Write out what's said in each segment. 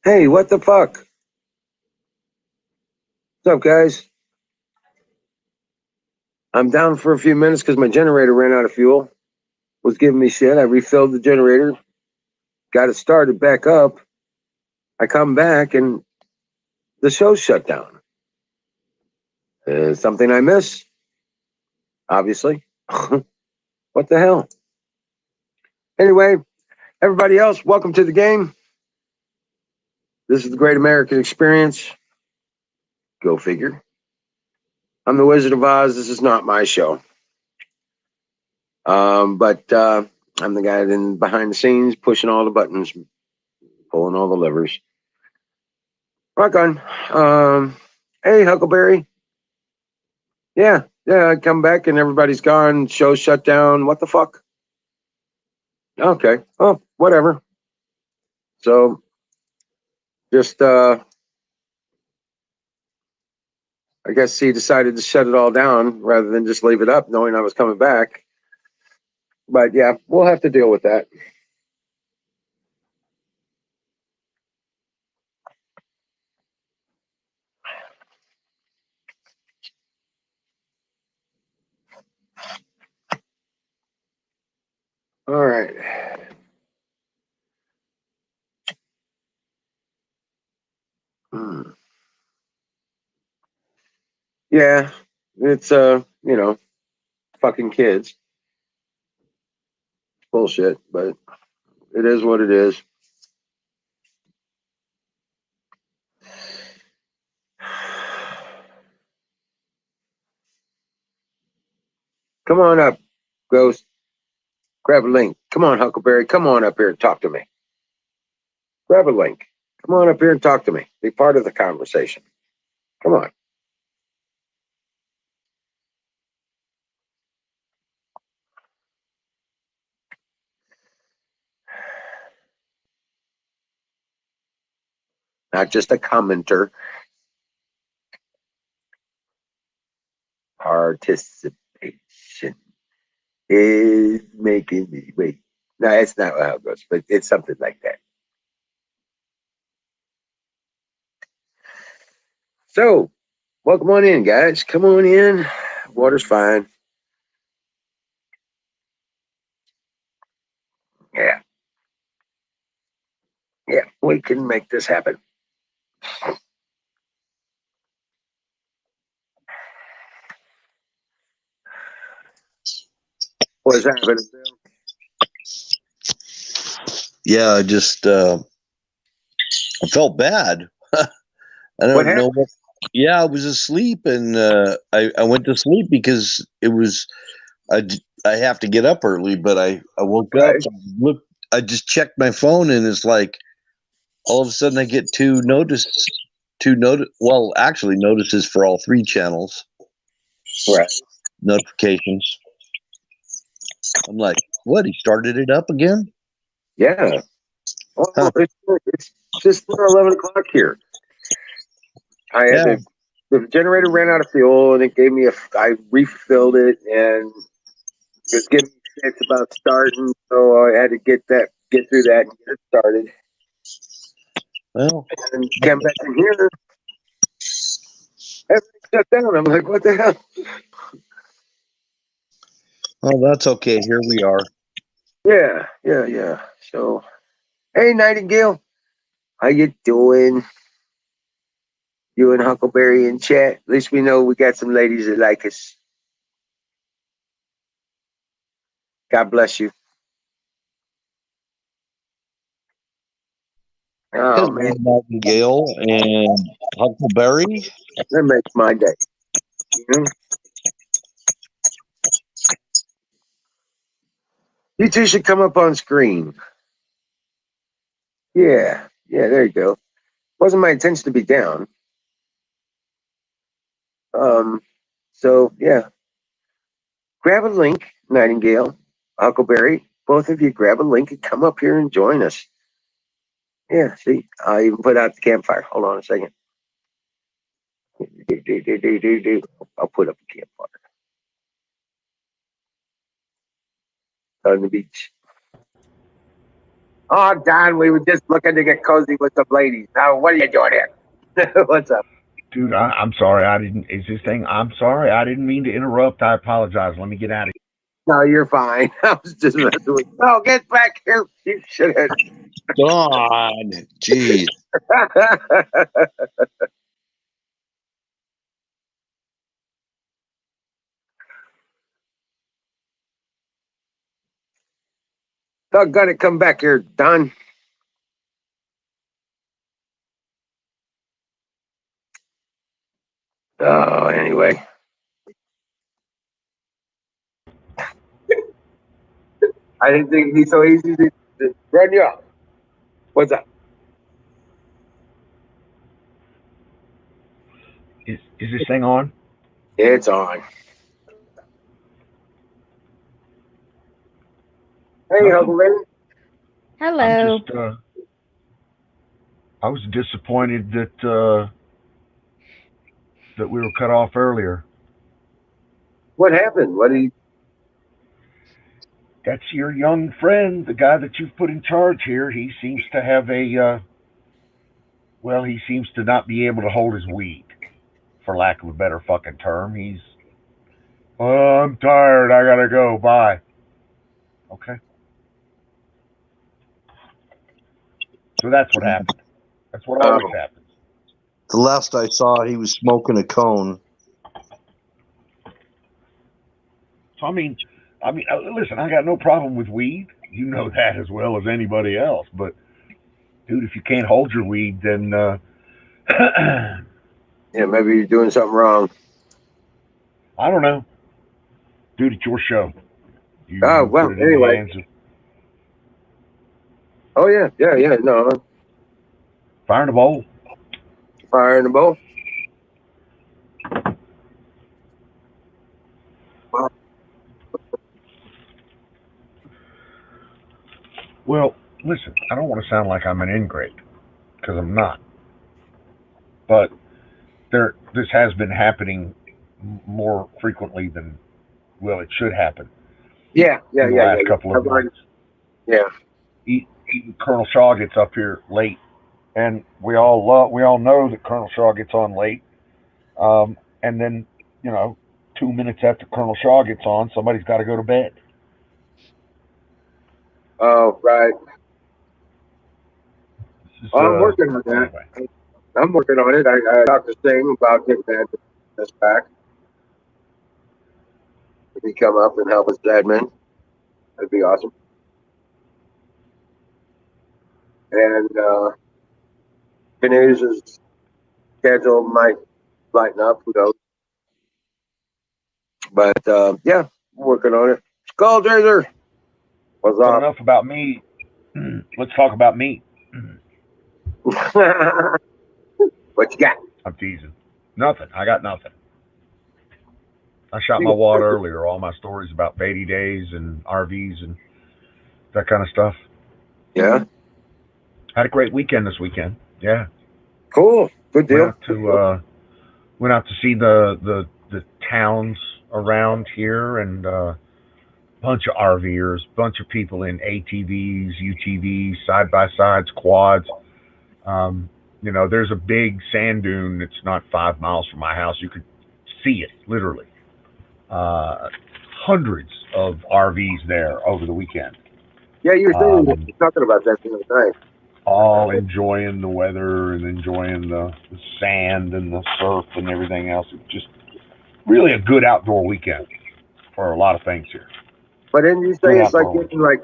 Hey, what the fuck? What's up, guys? I'm down for a few minutes because my generator ran out of fuel. Was giving me shit. I refilled the generator, got it started back up. I come back and the show's shut down. Something I miss, obviously. What the hell? Anyway, everybody else, welcome to the game. This is the Great American Experience. Go figure. I'm the Wizard of Oz. This is not my show. But I'm the guy in behind the scenes, pushing all the buttons, pulling all the levers. Rock on. Hey, Huckleberry. Yeah, I come back and everybody's gone. Show shut down. What the fuck? Okay. Oh, whatever. So just I guess he decided to shut it all down rather than just leave it up, knowing I was coming back. But yeah, we'll have to deal with that. All right. Hmm. Yeah, it's fucking kids. Bullshit, but it is what it is. Come on up, Ghost. Grab a link. Come on, Huckleberry. Come on up here and talk to me. Grab a link. Come on up here and talk to me. Be part of the conversation. Come on. Not just a commenter. Participation is making me wait. No, it's not how it goes, but it's something like that. So, welcome on in, guys. Come on in. Water's fine. Yeah, we can make this happen. What's happening, Bill? Yeah, I felt bad. I What don't know happened? what. Yeah, I was asleep, and I went to sleep because it was I have to get up early, but I woke up, Right. I just checked my phone, and it's like all of a sudden I get well, actually notices for all three channels, Right. notifications. I'm like, what? He started it up again? Yeah. Huh? Oh, it's just 11 o'clock here. I had Yeah. the generator ran out of fuel and it gave me I refilled it and it was giving me shit about starting, so I had to get through that and get it started. Well, And came back in here, everything shut down. I'm like, what the hell? oh, that's okay. Here we are. Yeah. So, hey, Nightingale, how you doing? You and Huckleberry in chat. At least we know we got some ladies that like us. God bless you. Oh Hello, man, Nightingale and Huckleberry. that makes my day. You know, you two should come up on screen. Yeah. There you go. Wasn't my intention to be down. Um, so yeah, grab a link, Nightingale, Huckleberry. Both of you grab a link and come up here and join us. Yeah, see, I even put out the campfire. Hold on a second. I'll put up a campfire on the beach. Oh, Don, we were just looking to get cozy with some ladies. Now, what are you doing here? What's up? Dude, I'm sorry. I didn't. Is this thing? I'm sorry. I didn't mean to interrupt. I apologize. Let me get out of No, you're fine. I was just messing with you. Oh, get back here, you shithead. God, jeez. Doggone it, come back here, Don. Oh, anyway. I didn't think it'd be so easy to run you off. What's up? here. Is this thing on? It's on. Hey, Nothing. Huckleberry. I'm Hello. just. I was disappointed that that we were cut off earlier. What happened? What did you... That's your young friend, the guy that you've put in charge here. He seems to have a. Well, he seems to not be able to hold his weed, for lack of a better fucking term. He's. Oh, I'm tired. I gotta go. Bye. Okay. So that's what happened. That's what always Oh, happens. The last I saw, he was smoking a cone. So listen, I got no problem with weed. You know that as well as anybody else. But dude, if you can't hold your weed, then yeah, maybe you're doing something wrong. I don't know, dude. It's your show. You Oh, you put well, it in the anyway. hands of Oh, yeah, no. fire in the bowl. Fire in the bowl. Wow. Well, listen, I don't want to sound like I'm an ingrate because I'm not. But this has been happening more frequently than it should happen Yeah, in the last couple of I've already, months. yeah. Even Colonel Shaw gets up here late, and we all know that Colonel Shaw gets on late. And then, 2 minutes after Colonel Shaw gets on, somebody's got to go to bed. Oh, right. This is, Well, I'm working on that. anyway. I'm working on it. I talked to Sting about getting this back. If he come up and help us admin, that'd be awesome. And Canoes' schedule might lighten up. Who knows? But yeah, working on it. Skull Chaser. What's But up? enough about me. Let's talk about me. What you got? I'm teasing. Nothing. I got nothing. I shot my wad earlier. All my stories about Beatty days and RVs and that kind of stuff. Yeah. Had a great weekend this weekend. Yeah. Cool. Good Went deal. out to went out to see the towns around here and bunch of RVers, bunch of people in ATVs, UTVs, side by sides, quads. There's a big sand dune that's not 5 miles from my house. You could see it literally. Hundreds of RVs there over the weekend. Yeah, you were talking about that the other night. All enjoying the weather and enjoying the sand and the surf and everything else. It's just really a good outdoor weekend for a lot of things here. But didn't you say Good it's like outdoor getting like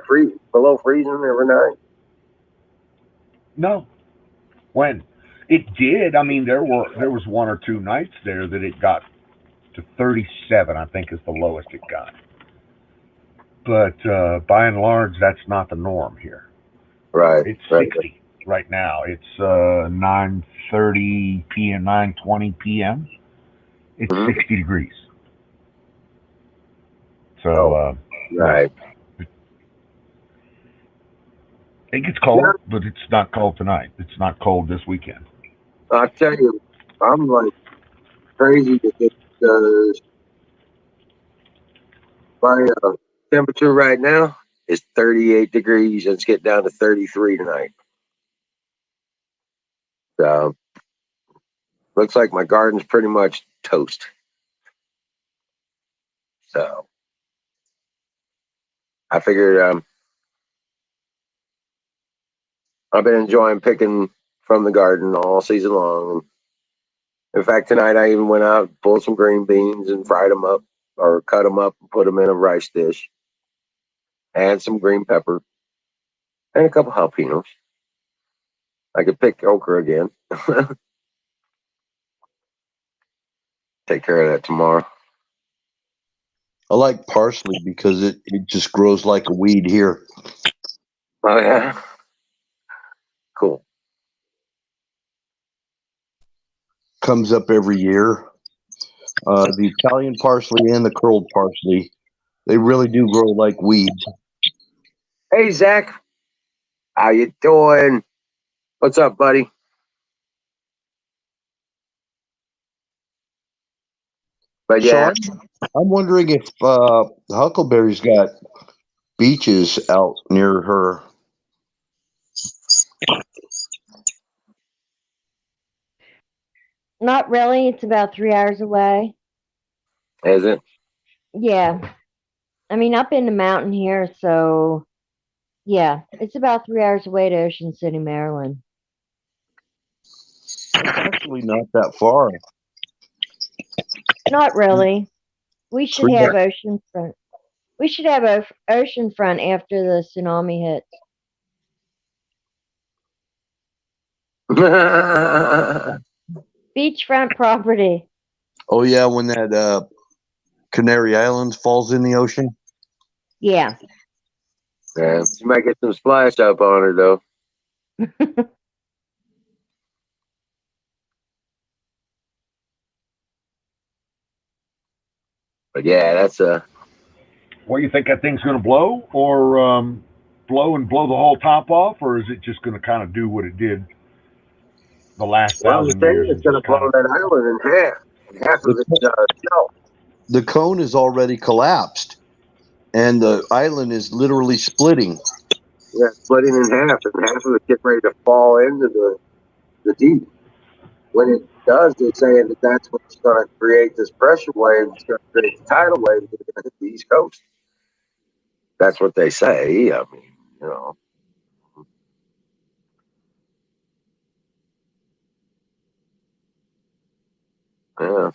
below freezing every night? No. When? It did. I mean, there was one or two nights there that it got to 37, I think is the lowest it got. But by and large, that's not the norm here. Right. It's Right. 60 right now. It's 9:30 p.m., 9:20 p.m. It's Mhm. 60 degrees. So Right. it gets cold, but it's not cold tonight. It's not cold this weekend. I'll tell you, I'm like crazy to get my temperature right now. is 38 degrees, and it's getting down to 33 tonight. So looks like my garden's pretty much toast. So I figured I've been enjoying picking from the garden all season long. In fact, tonight I even went out, pulled some green beans and fried them up or cut them up and put them in a rice dish. And some green pepper and a couple jalapenos. I could pick okra again. Take care of that tomorrow. I like parsley because it just grows like a weed here. Oh, yeah. Cool. Comes up every year. The Italian parsley and the curled parsley, they really do grow like weeds. Hey, Zach. How you doing? What's up, buddy? But yeah, So I'm wondering if Huckleberry's got beaches out near her. Not really. It's about 3 hours away. is it? Yeah. I mean, up in the mountain here, so yeah, it's about 3 hours away to Ocean City, Maryland. Actually, not that far. Not really. We should 3 have oceanfront. We should have oceanfront after the tsunami hits. Beachfront property. Oh yeah, when that Canary Islands falls in the ocean. Yeah. Yeah, you might get some splash up on her though. But yeah, that's What, you think that thing's going to blow, or blow and blow the whole top off, or is it just going to kind of do what it did the last well, the 1,000 thing years? is going to blow that island in half. Half of it's shelf. The cone is already collapsed, and the island is literally splitting. Yeah, splitting in half, and half of it getting ready to fall into the deep. When it does, they're saying that that's what's going to create this pressure wave. It's going to create the tidal wave that's going to hit the East Coast. That's what they say. I mean, you know. Yeah.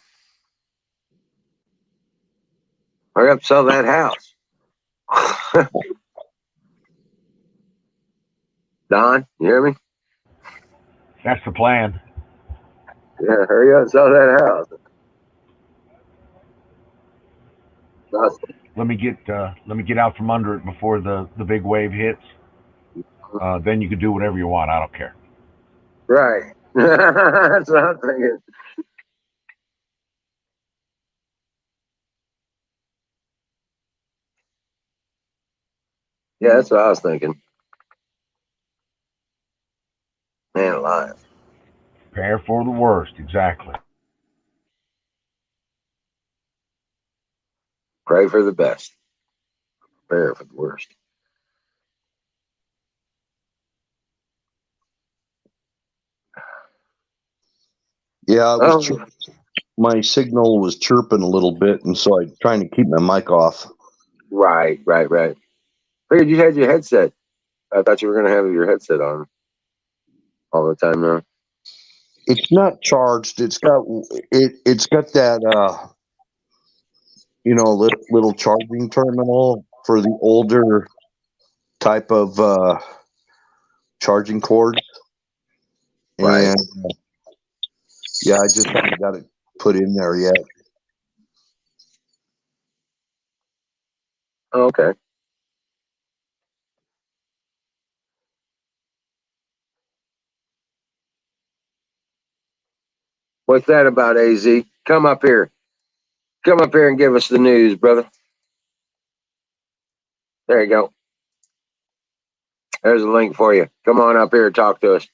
Hurry up, sell that house. Don, you hear me? That's the plan. Yeah, hurry up, sell that house. Let me get out from under it before the big wave hits. Then you can do whatever you want. I don't care. Right. That's what I'm thinking. Yeah, that's what I was thinking. Man alive. Prepare for the worst. Exactly. Pray for the best. Prepare for the worst. Yeah, Oh, my signal was chirping a little bit, and so I'm trying to keep my mic off. right. Figured you had your headset. I thought you were going to have your headset on all the time now. It's not charged. It's got that little charging terminal for the older type of charging cord. Right. And yeah, I just haven't got it put in there yet. Okay. What's that about, AZ? Come up here. Come up here and give us the news, brother. There you go. There's a link for you. Come on up here and talk to us.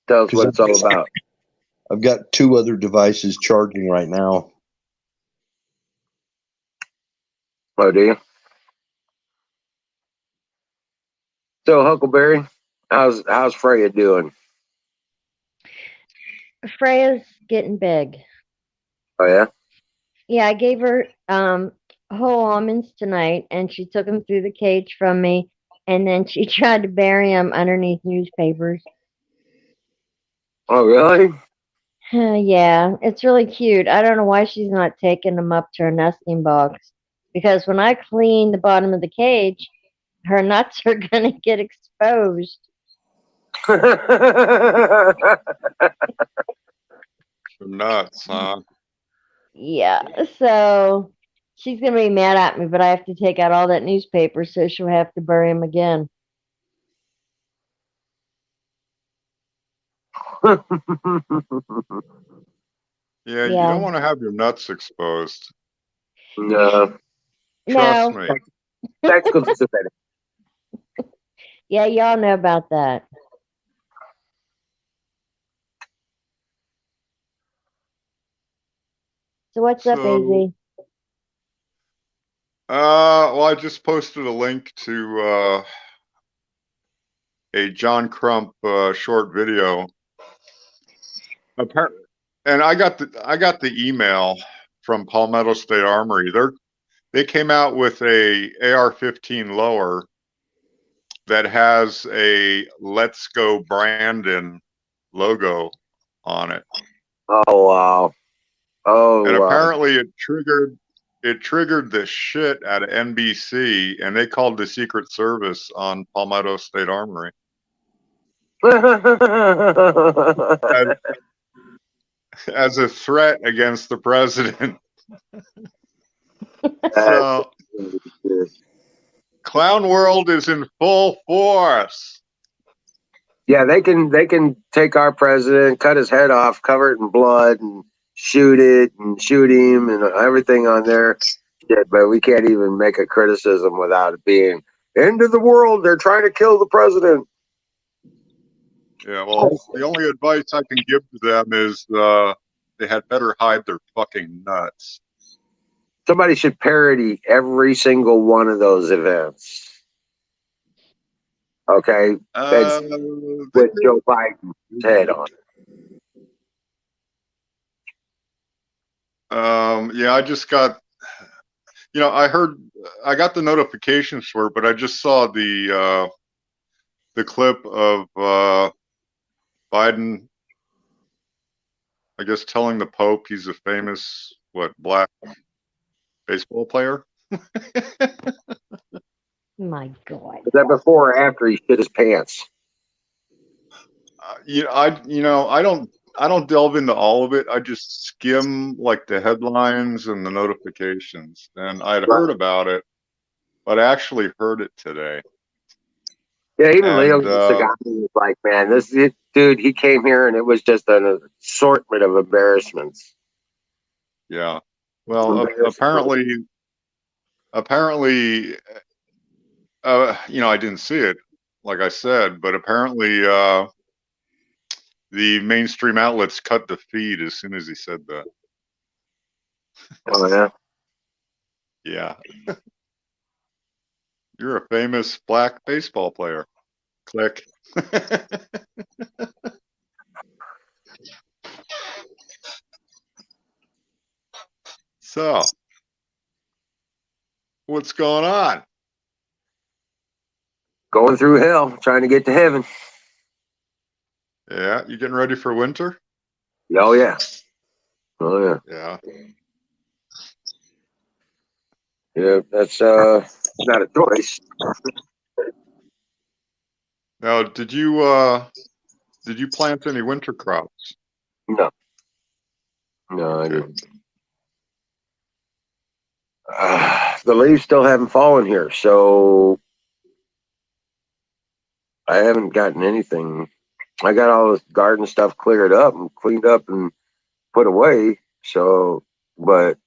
Tell us what it's all about. I've got 2 other devices charging right now. Oh, do you? So Huckleberry, how's Freya doing? Freya's getting big. Oh yeah. Yeah, I gave her whole almonds tonight, and she took them through the cage from me, and then she tried to bury them underneath newspapers. Oh really? Yeah, it's really cute. I don't know why she's not taking them up to her nesting box, because when I clean the bottom of the cage, her nuts are gonna get exposed. Nuts, huh? Yeah, so she's gonna be mad at me, but I have to take out all that newspaper, so she'll have to bury him again. Yeah, you Yeah, don't want to have your nuts exposed. No, Trust no, me. tactical disability. yeah, y'all know about that. So what's up, So, AZ? well, I just posted a link to a John Crump short video. Appar- And I got the email from Palmetto State Armory. They came out with a AR-15 lower that has a "Let's Go Brandon" logo on it, Oh wow. Oh and wow. apparently it triggered the shit out of NBC, and they called the Secret Service on Palmetto State Armory as, as a threat against the president. So Clown World is in full force. Yeah, they can take our president, cut his head off, cover it in blood, and shoot it and shoot him and everything on there. Shit, but we can't even make a criticism without it being end of the world. They're trying to kill the president. Yeah, well, the only advice I can give to them is they had better hide their fucking nuts. Somebody should parody every single one of those events. Okay, that's They with did. Joe Biden's head on. Yeah, I just got, I got the notifications for it, but I just saw the clip of Biden, I guess, telling the Pope he's a famous black baseball player. My God. Is that before or after he shit his pants? I don't delve into all of it. I just skim like the headlines and the notifications. And I'd heard about it, but I actually heard it today. Yeah, even Leo And Sagami was like, man, dude, he came here and it was just an assortment of embarrassments. yeah, well, apparently, I didn't see it, like I said, but apparently, the mainstream outlets cut the feed as soon as he said that. Oh, yeah. Yeah. You're a famous black baseball player. Click. So, what's going on? Going through hell, trying to get to heaven. Yeah, you getting ready for winter? Oh, yeah. Oh, yeah. Yeah. Yeah, that's not a choice. Now, did you plant any winter crops? No. No, I Okay. didn't. The leaves still haven't fallen here, so I haven't gotten anything. I got all this garden stuff cleared up and cleaned up and put away. So, but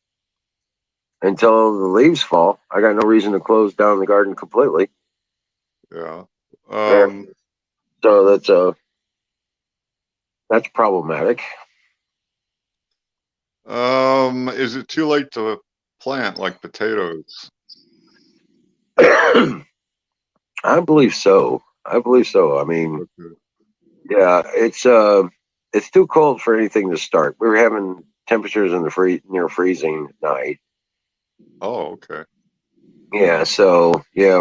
until the leaves fall, I got no reason to close down the garden completely. Yeah. So that's problematic. Is it too late to plant like potatoes? I believe so. I believe so. I mean, Okay. yeah, it's too cold for anything to start. We were having temperatures in the near freezing at night. Oh, okay. Yeah, so yeah,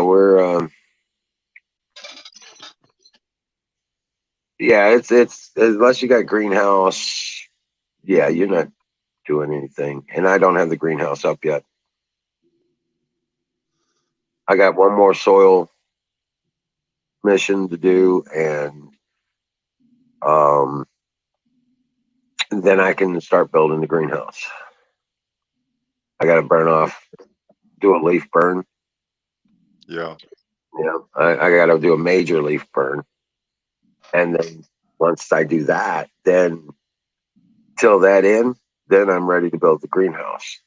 yeah, it's unless you got greenhouse, yeah, you're not doing anything. And I don't have the greenhouse up yet. I got one more soil mission to do, and um, then I can start building the greenhouse. I got to burn off, do a leaf burn. Yeah. Yeah, I got to do a major leaf burn, and then once I do that, then till that end, then I'm ready to build the greenhouse.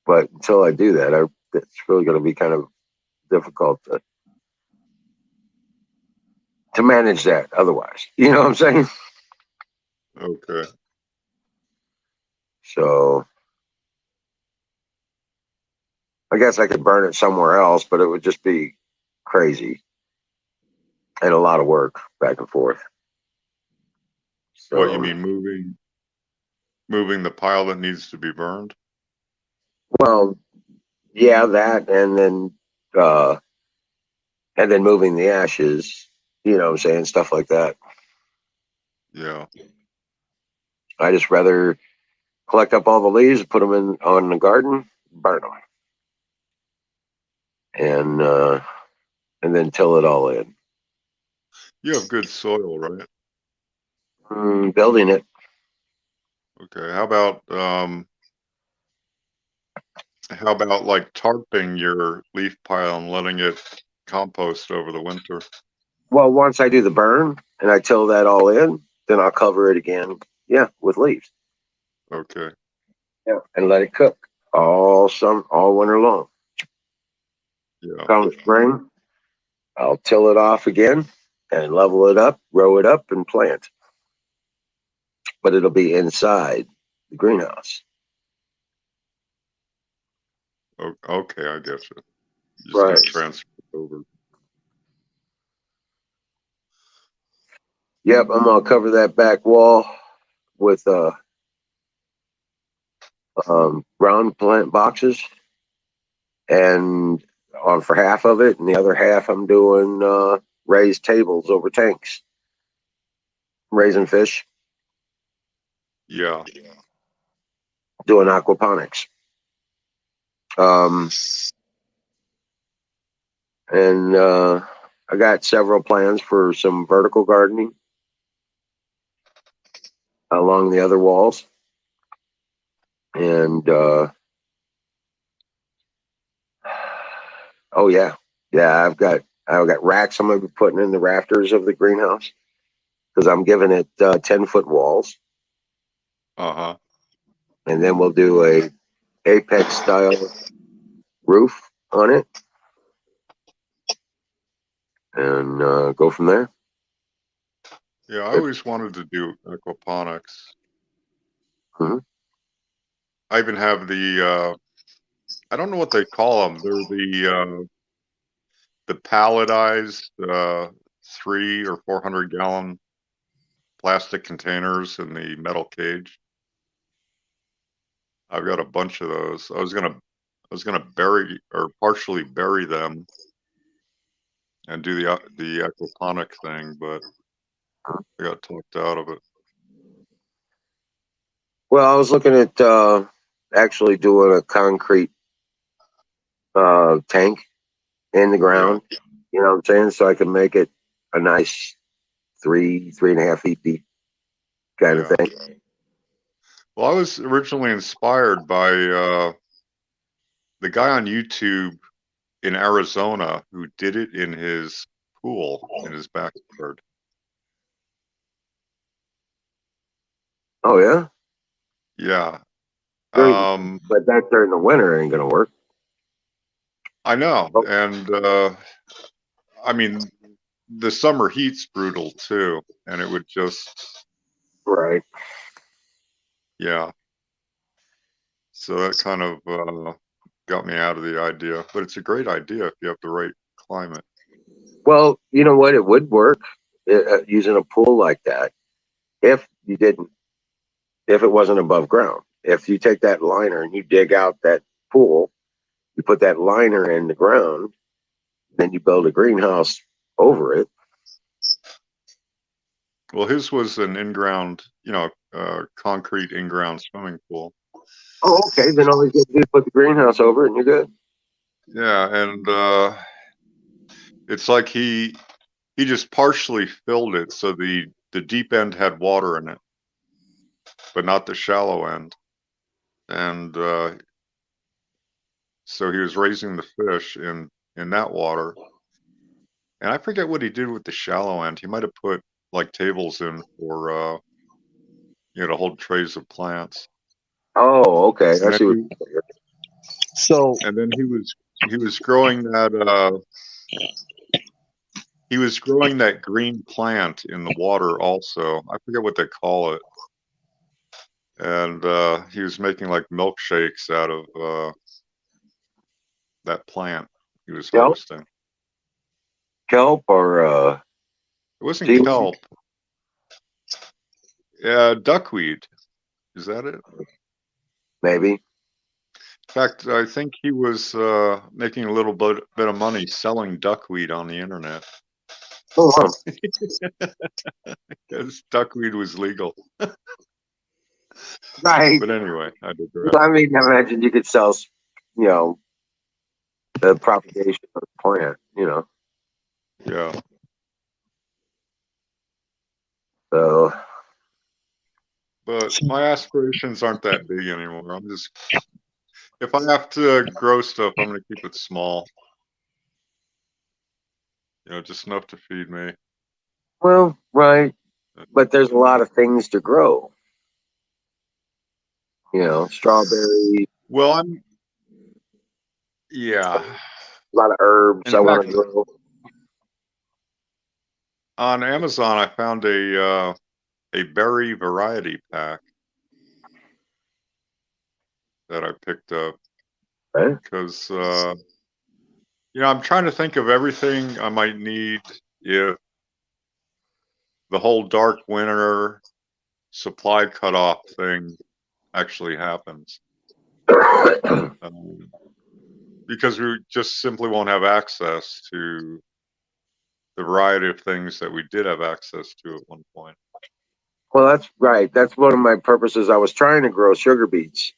But until I do that, it's really going to be kind of difficult to manage that. Otherwise, you know what I'm saying? Okay. So I guess I could burn it somewhere else, but it would just be crazy and a lot of work back and forth. What you So, mean moving the pile that needs to be burned? well, yeah, that, uh, and then moving the ashes. You know what I'm saying? Stuff like that. Yeah. I just rather collect up all the leaves, put them in on the garden, burn them, and then till it all in. You have good soil, right? Building it. Okay. How about like tarping your leaf pile and letting it compost over the winter? Well, once I do the burn and I till that all in, then I'll cover it again. Yeah, with leaves. Okay. Yeah, and let it cook all winter long. Yeah. Come spring, I'll till it off again and level it up, row it up, and plant. But it'll be inside the greenhouse. Okay, I get you. You're just Right. gonna transfer it over. Yep, I'm gonna cover that back wall with ground plant boxes, and on for half of it, and the other half I'm doing raised tables over tanks, raising fish, Yeah. doing aquaponics. Um, and I got several plans for some vertical gardening along the other walls, and oh yeah, yeah, I've got racks I'm gonna be putting in the rafters of the greenhouse because I'm giving it 10-foot walls, Uh-huh. and then we'll do a apex style roof on it, and go from there. Yeah, I always wanted to do aquaponics. Mhm. I even have I don't know what they call them. They're the palletized 300 or 400 gallon plastic containers in the metal cage. I've got a bunch of those. I was gonna bury or partially bury them and do the aquaponic thing, but I got talked out of it. Well, I was looking at actually doing a concrete tank in the Yeah. ground. You know what I'm saying? So I can make it a nice 3.5 feet deep kind of Yeah. thing. Well, I was originally inspired by the guy on YouTube in Arizona who did it in his pool in his backyard. Oh yeah, Yeah. during, Um, but that during the winter ain't gonna work. I know. Oh, And I mean, the summer heat's brutal too. And it would just, right. yeah. So that kind of got me out of the idea. But it's a great idea if you have the right climate. Well, you know what? It would work using a pool like that if you didn't, if it wasn't above ground. If you take that liner and you dig out that pool, you put that liner in the ground, then you build a greenhouse over it. Well, his was an in-ground, concrete in-ground swimming pool. Oh, okay. Then all you got to do is put the greenhouse over it and you're good. Yeah, and it's like he just partially filled it, so the deep end had water in it, but not the shallow end. And so he was raising the fish in that water. And I forget what he did with the shallow end. He might have put like tables in for to hold trays of plants. Oh, okay. And I then see what So he was growing that he was growing that green plant in the water also. I forget what they call it. And he was making like milkshakes out of that plant he was kelp, harvesting. kelp or It wasn't seaweed? kelp. Yeah, duckweed. Is that it? Maybe. In fact, I think he was making a little bit of money selling duckweed on the internet. Oh, wow. Because duckweed was legal. Right. But anyway, I digress. I mean, I imagine you could sell, the propagation of the plant, Yeah. So, But my aspirations aren't that big anymore. I'm just, if I have to grow stuff, I'm going to keep it small. Just enough to feed me. well, right. But there's a lot of things to grow. Strawberry, Well, yeah. a lot of herbs In I want fact, to grow. on Amazon, I found a berry variety pack that I picked up Right? because I'm trying to think of everything I might need if the whole dark winter supply cutoff thing actually happens. Because we just simply won't have access to the variety of things that we did have access to at one point. Well, that's right. That's one of my purposes. I was trying to grow sugar beets.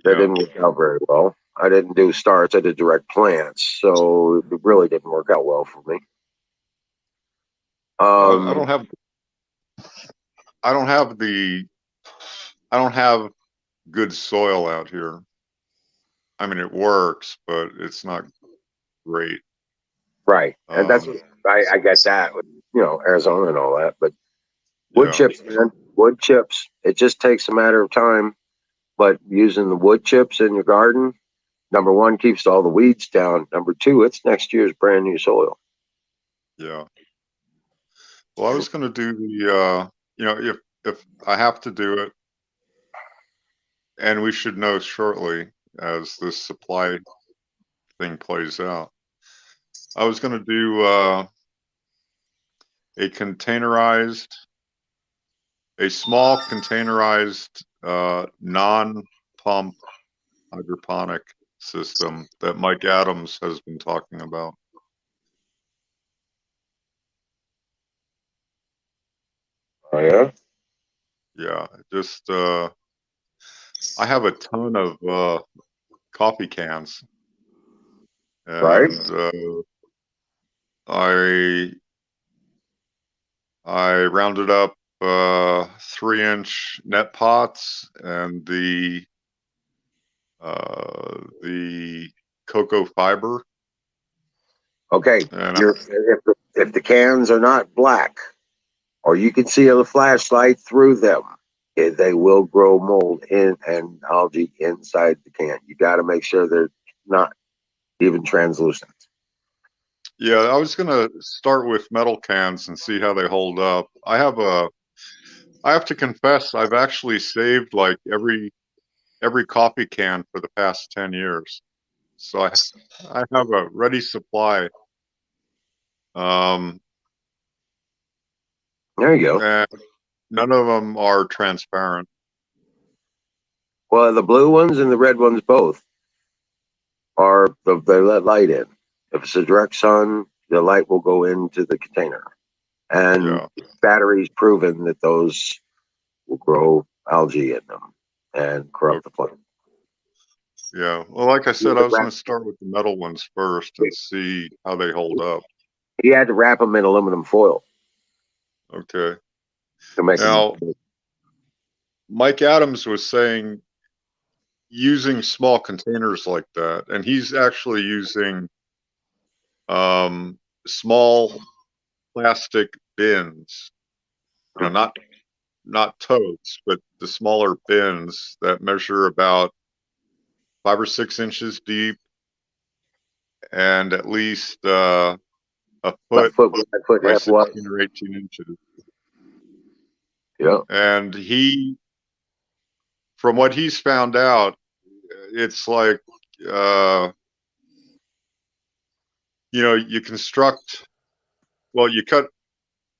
That Yeah. didn't work out very well. I didn't do starts. I did direct plants. So it really didn't work out well for me. I don't have good soil out here. I mean, it works, but it's not great. Right. And that's, I get that with, Arizona and all that. But wood chips, man, wood chips, it just takes a matter of time. But using the wood chips in your garden, number one, keeps all the weeds down. Number two, it's next year's brand new soil. Yeah. Well, I was going to do the, if I have to do it, and we should know shortly as this supply thing plays out. I was going to do a small containerized non-pump hydroponic system that Mike Adams has been talking about. Oh, yeah? Yeah, just I have a ton of coffee cans, Right. and I rounded up 3-inch net pots and the cocoa fiber. Okay. And If the cans are not black, or you can see a flashlight through them, they will grow mold and algae inside the can. You got to make sure they're not even translucent. yeah, I was gonna start with metal cans and see how they hold up. I have to confess, I've actually saved like every coffee can for the past 10 years. So I have a ready supply Um, There you go. and none of them are transparent. Well, the blue ones and the red ones both are they let light in. If it's a direct sun, the light will go into the container. And Yeah. batteries proven that those will grow algae in them and corrupt the plant. Yeah. Well, like I said, I was going to start with the metal ones first and see how they hold up. He had to wrap them in aluminum foil Okay. to make Now, them. Mike Adams was saying using small containers like that, and he's actually using small plastic bins. You know, not totes, but the smaller bins that measure about 5 or 6 inches deep and at least a foot A foot and by a half wide. 16 or 18 inches. Yeah. And he, from what he's found out, it's like, you construct, well, you cut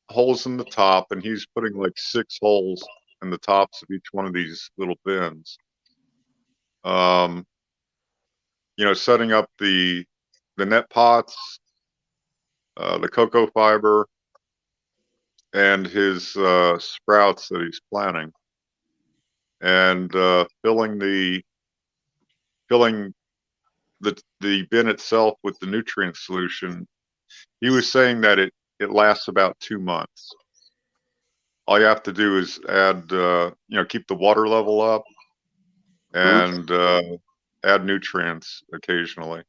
holes in the top, and he's putting like 6 holes in the tops of each one of these little bins. Setting up the net pots, the cocoa fiber, and his sprouts that he's planting, and filling the bin itself with the nutrient solution. He was saying that it lasts about 2 months. All you have to do is add, keep the water level up and add nutrients occasionally.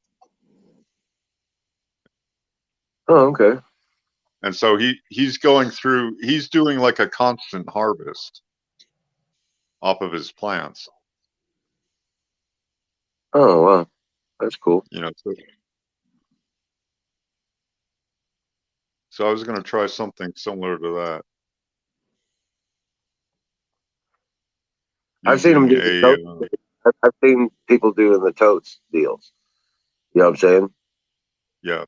Oh, okay. And so he's doing like a constant harvest off of his plants. Oh, wow. That's cool. So I was going to try something similar to that. I've seen them do Using the totes. I've seen people doing the totes deals. You know what I'm saying? yeah.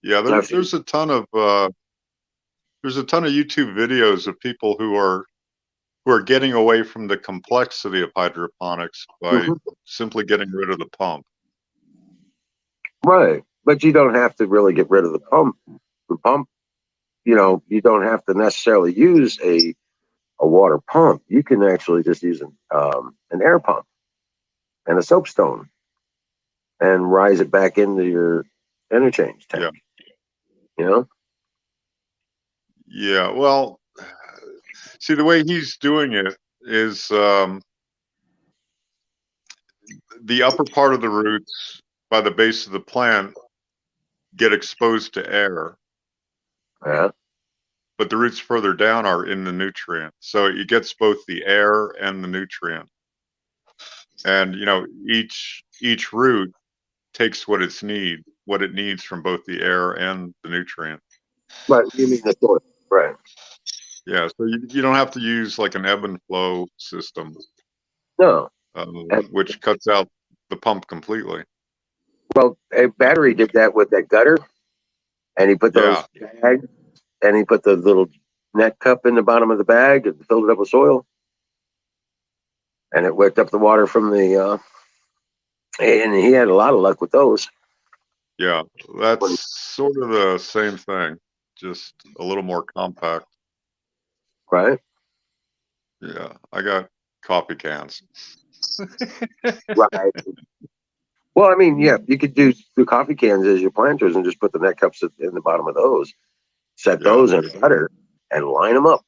I've seen, There's a ton of YouTube videos of people who are getting away from the complexity of hydroponics by Mhm. simply getting rid of the pump. Right. But you don't have to really get rid of the pump. The pump, you don't have to necessarily use a water pump. You can actually just use an air pump and a soapstone and rise it back into your interchange tank. You know? Yeah. Well, see, the way he's doing it is the upper part of the roots by the base of the plant get exposed to air, Yeah. but the roots further down are in the nutrient. So it gets both the air and the nutrient. And each root takes what it needs from both the air and the nutrient. But you mean the soil, right? Yeah, so you don't have to use like an ebb and flow system, No. which cuts out the pump completely. Well, a battery did that with that gutter, and he put those bags, and he put the little net cup in the bottom of the bag and filled it up with soil, and it whipped up the water from the. And he had a lot of luck with those. Yeah, that's sort of the same thing, just a little more compact. Right. Yeah, I got coffee cans. Right. Well, I mean, yeah, you could do coffee cans as your planters and just put the net cups in the bottom of those, set those in a gutter, and line them up.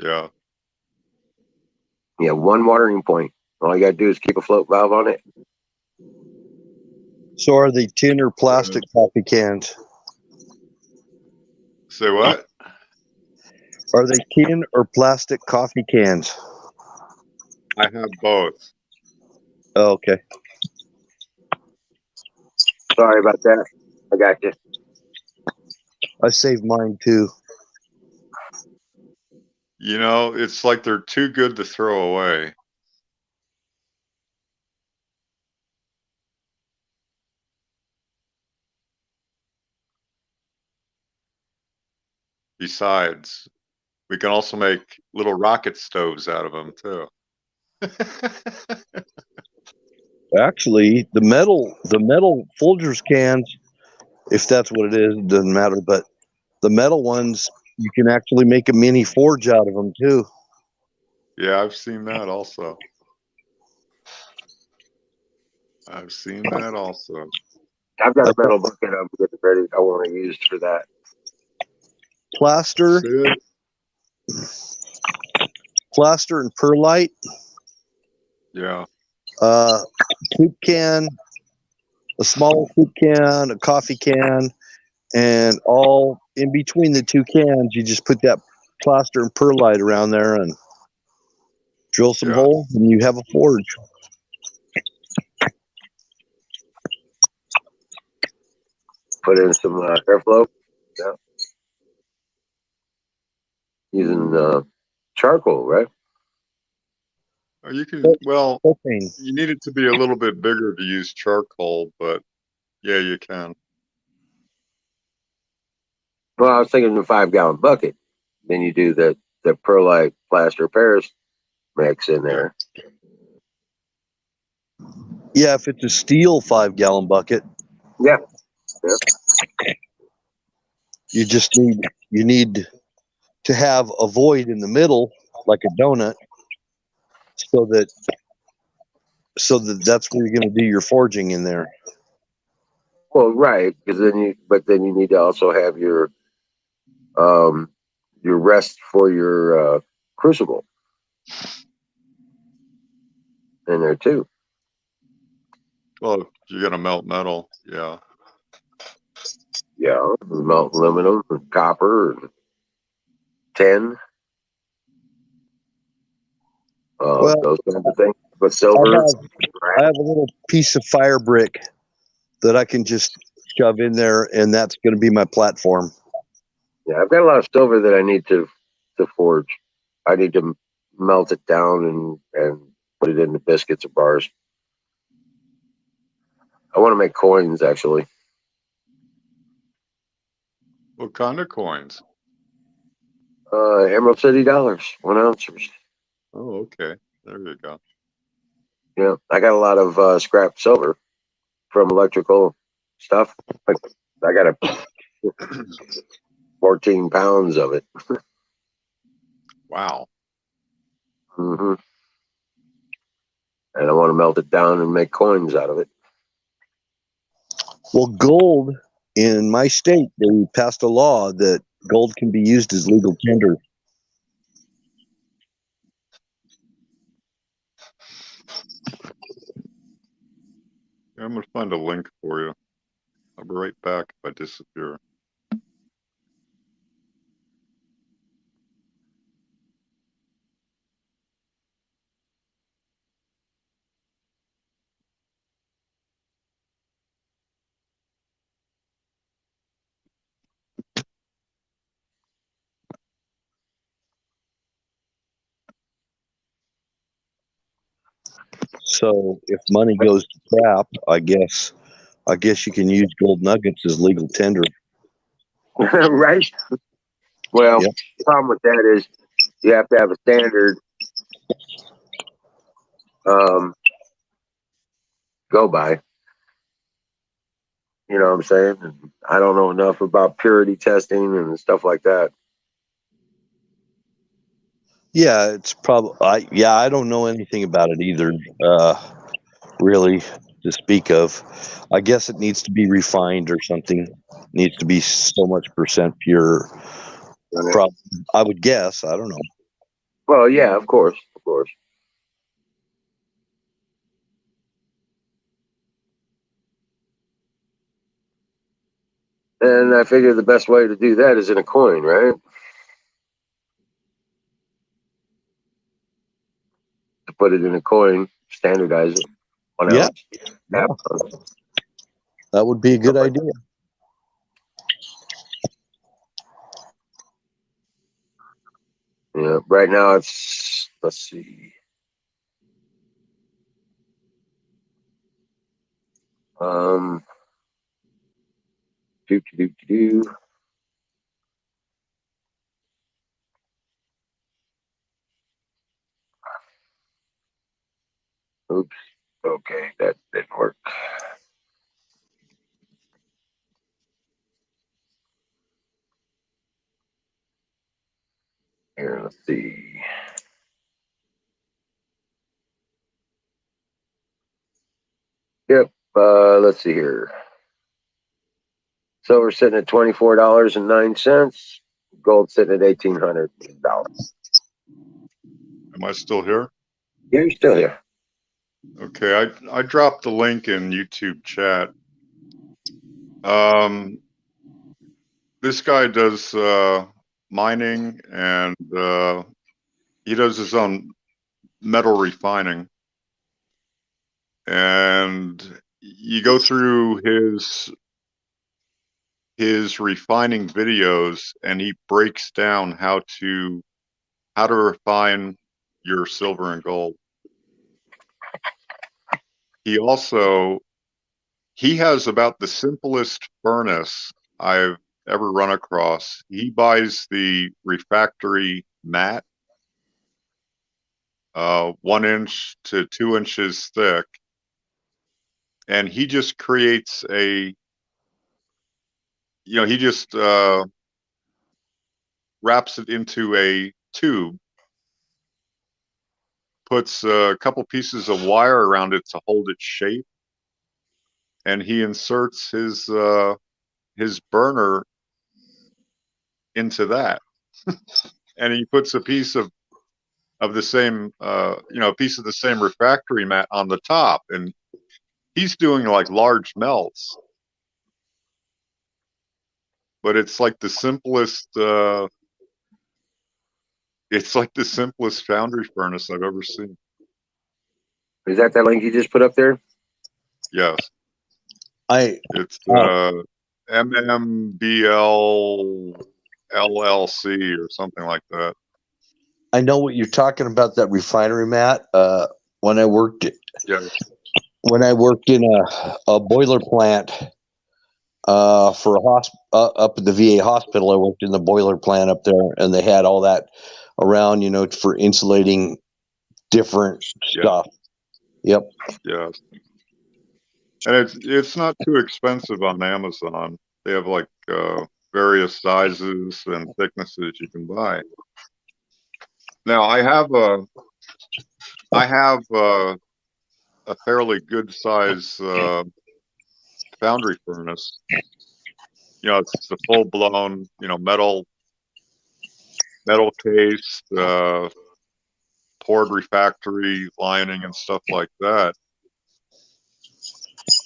Yeah. Yeah, one watering point. All you got to do is keep a float valve on it. So are they tin or plastic coffee cans? Say what? Are they tin or plastic coffee cans? I have both. Oh, okay. Sorry about that. I got you. I saved mine too. It's like they're too good to throw away. besides. We can also make little rocket stoves out of them too. Actually, the metal Folgers cans, if that's what it is, it doesn't matter. But the metal ones, you can actually make a mini forge out of them too. Yeah, I've seen that also. I've seen that also. I've got a metal bucket I'm getting ready. I want to use for that. Plaster, plaster and perlite, Yeah. soup can, a small soup can, a coffee can, and all in between the two cans, you just put that plaster and perlite around there and drill some Yeah. holes, and you have a forge. Put in some airflow. Yeah. Using charcoal, right? You can, well, Propane. you need it to be a little bit bigger to use charcoal, but yeah, you can. Well, I was thinking the 5-gallon bucket. Then you do the perlite plaster Paris mix in there. Yeah, if it's a steel 5-gallon bucket, Yeah. you just need to have a void in the middle, like a donut, so that that's where you're going to do your forging in there. Well, right, because then you need to also have your rest for your crucible in there too. Well, if you're gonna melt metal, yeah. Yeah, melt aluminum and copper and tin, Well, those kinds of things. But silver, I have a little piece of fire brick that I can just shove in there, and that's going to be my platform. yeah, I've got a lot of silver that I need to forge. I need to melt it down and put it into biscuits or bars. I want to make coins actually. What kind of coins? Emerald City dollars, 1 ounces. Oh, okay. There you go. Yeah, I got a lot of scrap silver from electrical stuff. I got 14 pounds of it. Wow. hmm And I want to melt it down and make coins out of it. Well, gold in my state, they passed a law that gold can be used as legal tender. Yeah, I'm gonna find a link for you. I'll be right back if I disappear. So if money goes to crap, I guess you can use gold nuggets as legal tender. Right? Well, Yep. the problem with that is you have to have a standard go by. You know what I'm saying? And I don't know enough about purity testing and stuff like that. Yeah, it's probably. I don't know anything about it either. Really, to speak of. I guess it needs to be refined or something. Needs to be so much percent pure. I would guess. I don't know. Well, yeah, of course, of course. And I figure the best way to do that is in a coin, right? To put it in a coin, standardize it. 1 Yeah. ounce. Yeah. That would be a good idea. Yeah. Right now it's, let's see. Um, do. Oops. Okay, that didn't work. Here, let's see. Yep. Let's see here. Silver sitting at $24.09. Gold sitting at $1,800. Am I still here? Yeah, you're still here. Okay, I dropped the link in YouTube chat. This guy does mining, and he does his own metal refining. And you go through his refining videos, and he breaks down how to refine your silver and gold. He has about the simplest furnace I've ever run across. He buys the refractory mat, 1 inch to 2 inches thick, and he just creates he just wraps it into a tube, puts a couple pieces of wire around it to hold its shape, and he inserts his burner into that. And he puts a piece of the same a piece of the same refractory mat on the top, and he's doing like large melts, but it's like the simplest foundry furnace I've ever seen. Is that link you just put up there? Yes. I It's MMBL LLC or something like that. know what you're talking about, that refinery, Matt. When I worked Yeah. in a boiler plant for up at the VA hospital, I worked in the boiler plant up there, and they had all that around, for insulating different stuff. Yep. Yeah. And it's not too expensive on Amazon. They have like various sizes and thicknesses you can buy. Now I have a fairly good size foundry furnace. It's a full blown metal case, poured refractory lining and stuff like that.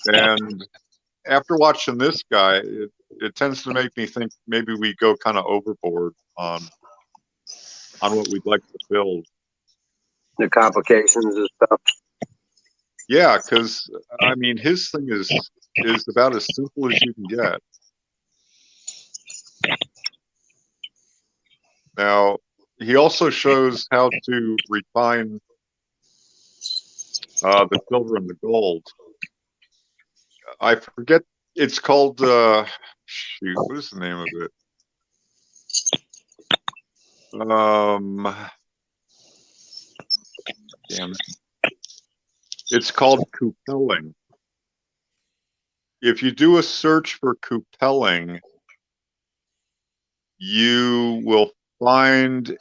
And after watching this guy, it tends to make me think maybe we go kind of overboard on what we'd like to build. The complications and stuff. Yeah, because I mean, his thing is about as simple as you can get. Now, he also shows how to refine the silver and the gold. I forget. It's called. Shoot, what is the name of it? Damn it. It's called Coupelling. If you do a search for Coupelling, you will find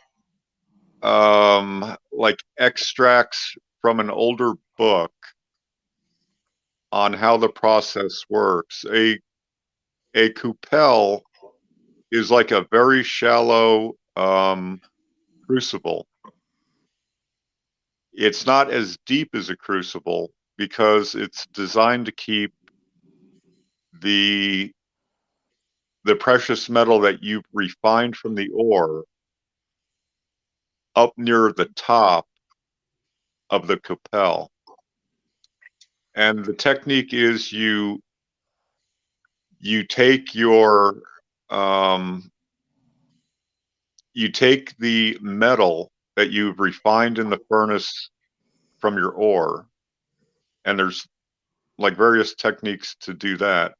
like extracts from an older book on how the process works. A Coupel is like a very shallow crucible. It's not as deep as a crucible because it's designed to keep the precious metal that you've refined from the ore up near the top of the Coupel. And the technique is you take your you take the metal that you've refined in the furnace from your ore, and there's like various techniques to do that.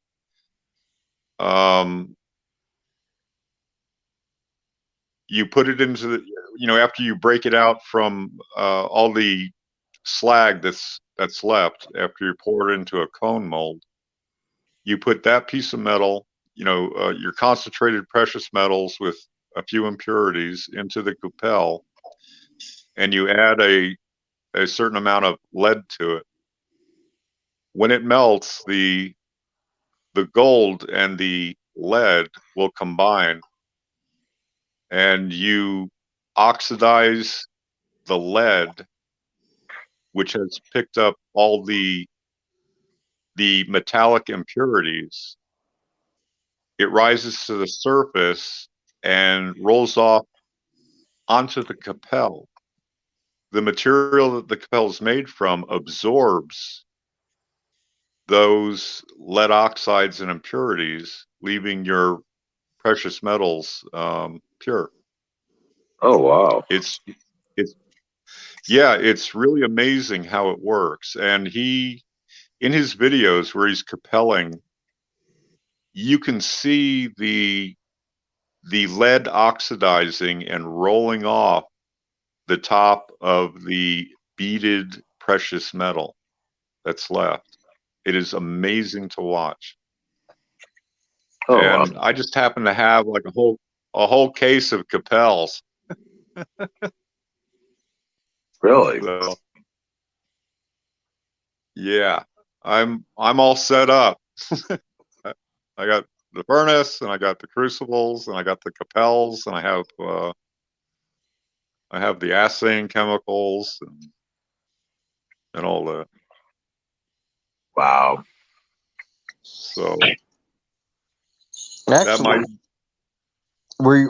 You put it into the, after you break it out from all the slag that's left after you pour it into a cone mold, you put that piece of metal, your concentrated precious metals with a few impurities into the cupel, and you add a certain amount of lead to it. When it melts, the gold and the lead will combine, and you oxidize the lead, which has picked up all the metallic impurities. It rises to the surface and rolls off onto the cupel. The material that the cupel is made from absorbs those lead oxides and impurities, leaving your precious metals pure. Oh wow. It's really amazing how it works. And he, in his videos where he's cupelling, you can see the lead oxidizing and rolling off the top of the beaded precious metal that's left. It is amazing to watch. Oh And wow. I just happen to have like a whole case of cupels. Really? So yeah, I'm all set up. I got the furnace, and I got the crucibles, and I got the cupels, and I have the assaying chemicals and all that. Wow. So that Actually, might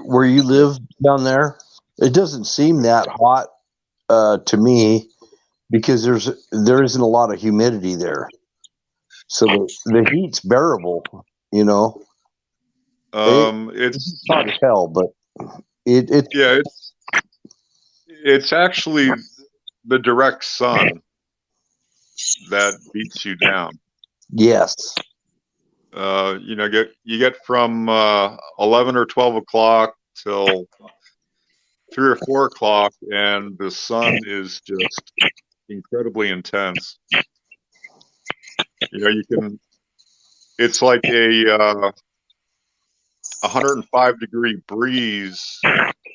where you live down there, it doesn't seem that hot to me because there isn't a lot of humidity there, so the heat's bearable. it's It's hot as hell, but it yeah, it's actually the direct sun that beats you down. yes, You get from 11 or 12 o'clock till 3 or 4 o'clock, and the sun is just incredibly intense. It's like a 105-degree breeze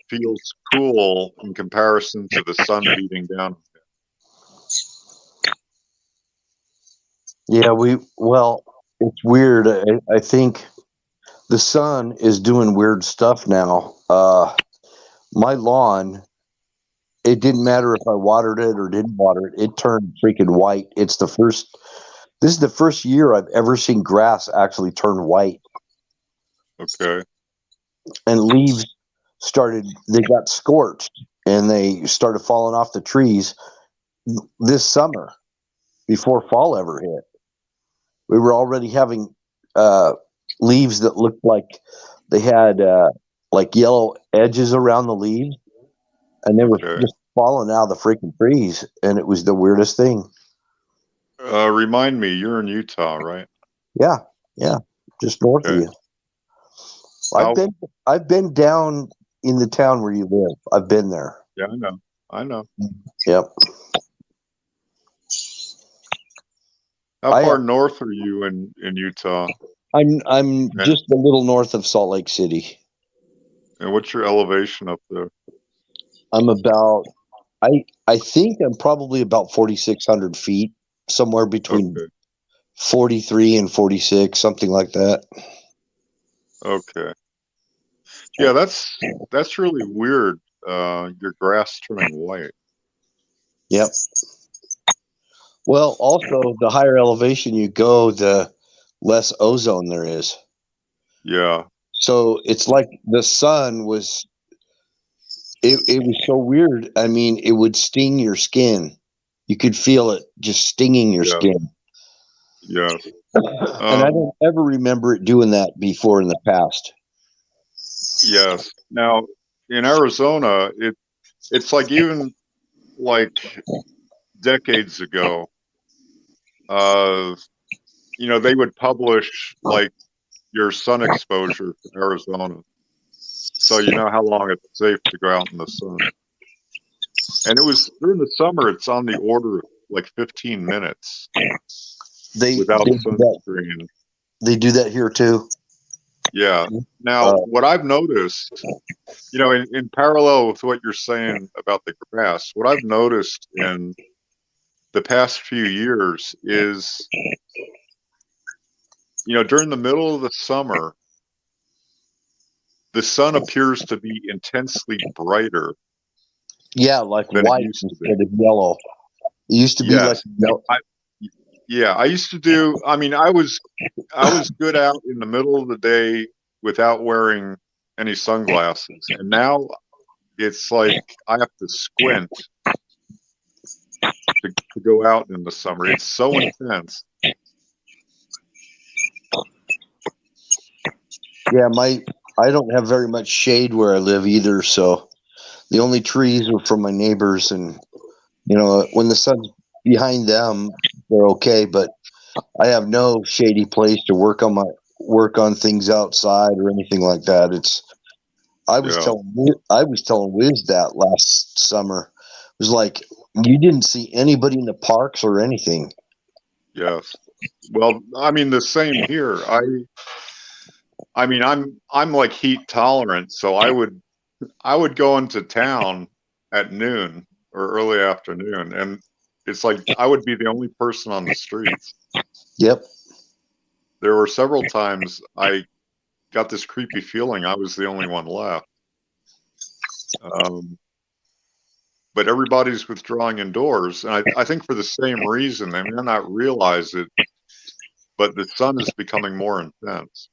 feels cool in comparison to the sun beating down. yeah. It's weird. I think the sun is doing weird stuff now. My lawn, it didn't matter if I watered it or didn't water it. It turned freaking white. This is the first year I've ever seen grass actually turn white, Okay. and leaves they got scorched and they started falling off the trees this summer before fall ever hit. We were already having leaves that looked like they had like yellow edges around the leaves, and they were Okay. just falling out of the freaking trees, and it was the weirdest thing. Remind me, you're in Utah, right? Yeah, just north of Okay. you. I've been down in the town where you live. I've been there. Yeah, I know. Yep. How far north are you in Utah? I'm just a little north of Salt Lake City. And what's your elevation up there? I'm about I think I'm probably about 4,600 feet, somewhere between 43 and 46, something like that. Okay. Yeah, that's really weird. Your grass turning white. Yep. Well, also the higher elevation you go, the less ozone there is. Yeah. So it's like the sun was. It was so weird. I mean, it would sting your skin. You could feel it just stinging your skin. Yeah. And I don't ever remember it doing that before in the past. Yes. Now, in Arizona, it's like even like decades ago, they would publish like your sun exposure for Arizona. So you know how long it's safe to go out in the sun. And it was during the summer, it's on the order of like 15 minutes They without they do that, sunscreen. they do that here too. Yeah. Now, Uh, what I've noticed, in parallel with what you're saying about the grass, what I've noticed in the past few years is, during the middle of the summer, the sun appears to be intensely brighter yeah, like than it white used to be. instead of yellow. It used to be like Yes. yellow. I used to do, I was good out in the middle of the day without wearing any sunglasses. And now it's like I have to squint to go out in the summer. It's so intense. Yeah, I don't have very much shade where I live either, so the only trees are from my neighbors, and when the sun's behind them, they're okay. But I have no shady place to work on things outside or anything like that. I was Yeah. telling Wiz that last summer. It was like you didn't see anybody in the parks or anything. Yes. Well, the same here. I'm like heat tolerant, so I would go into town at noon or early afternoon, and it's like I would be the only person on the streets. Yep. There were several times I got this creepy feeling I was the only one left. But everybody's withdrawing indoors, and I think for the same reason. They may not realize it, but the sun is becoming more intense.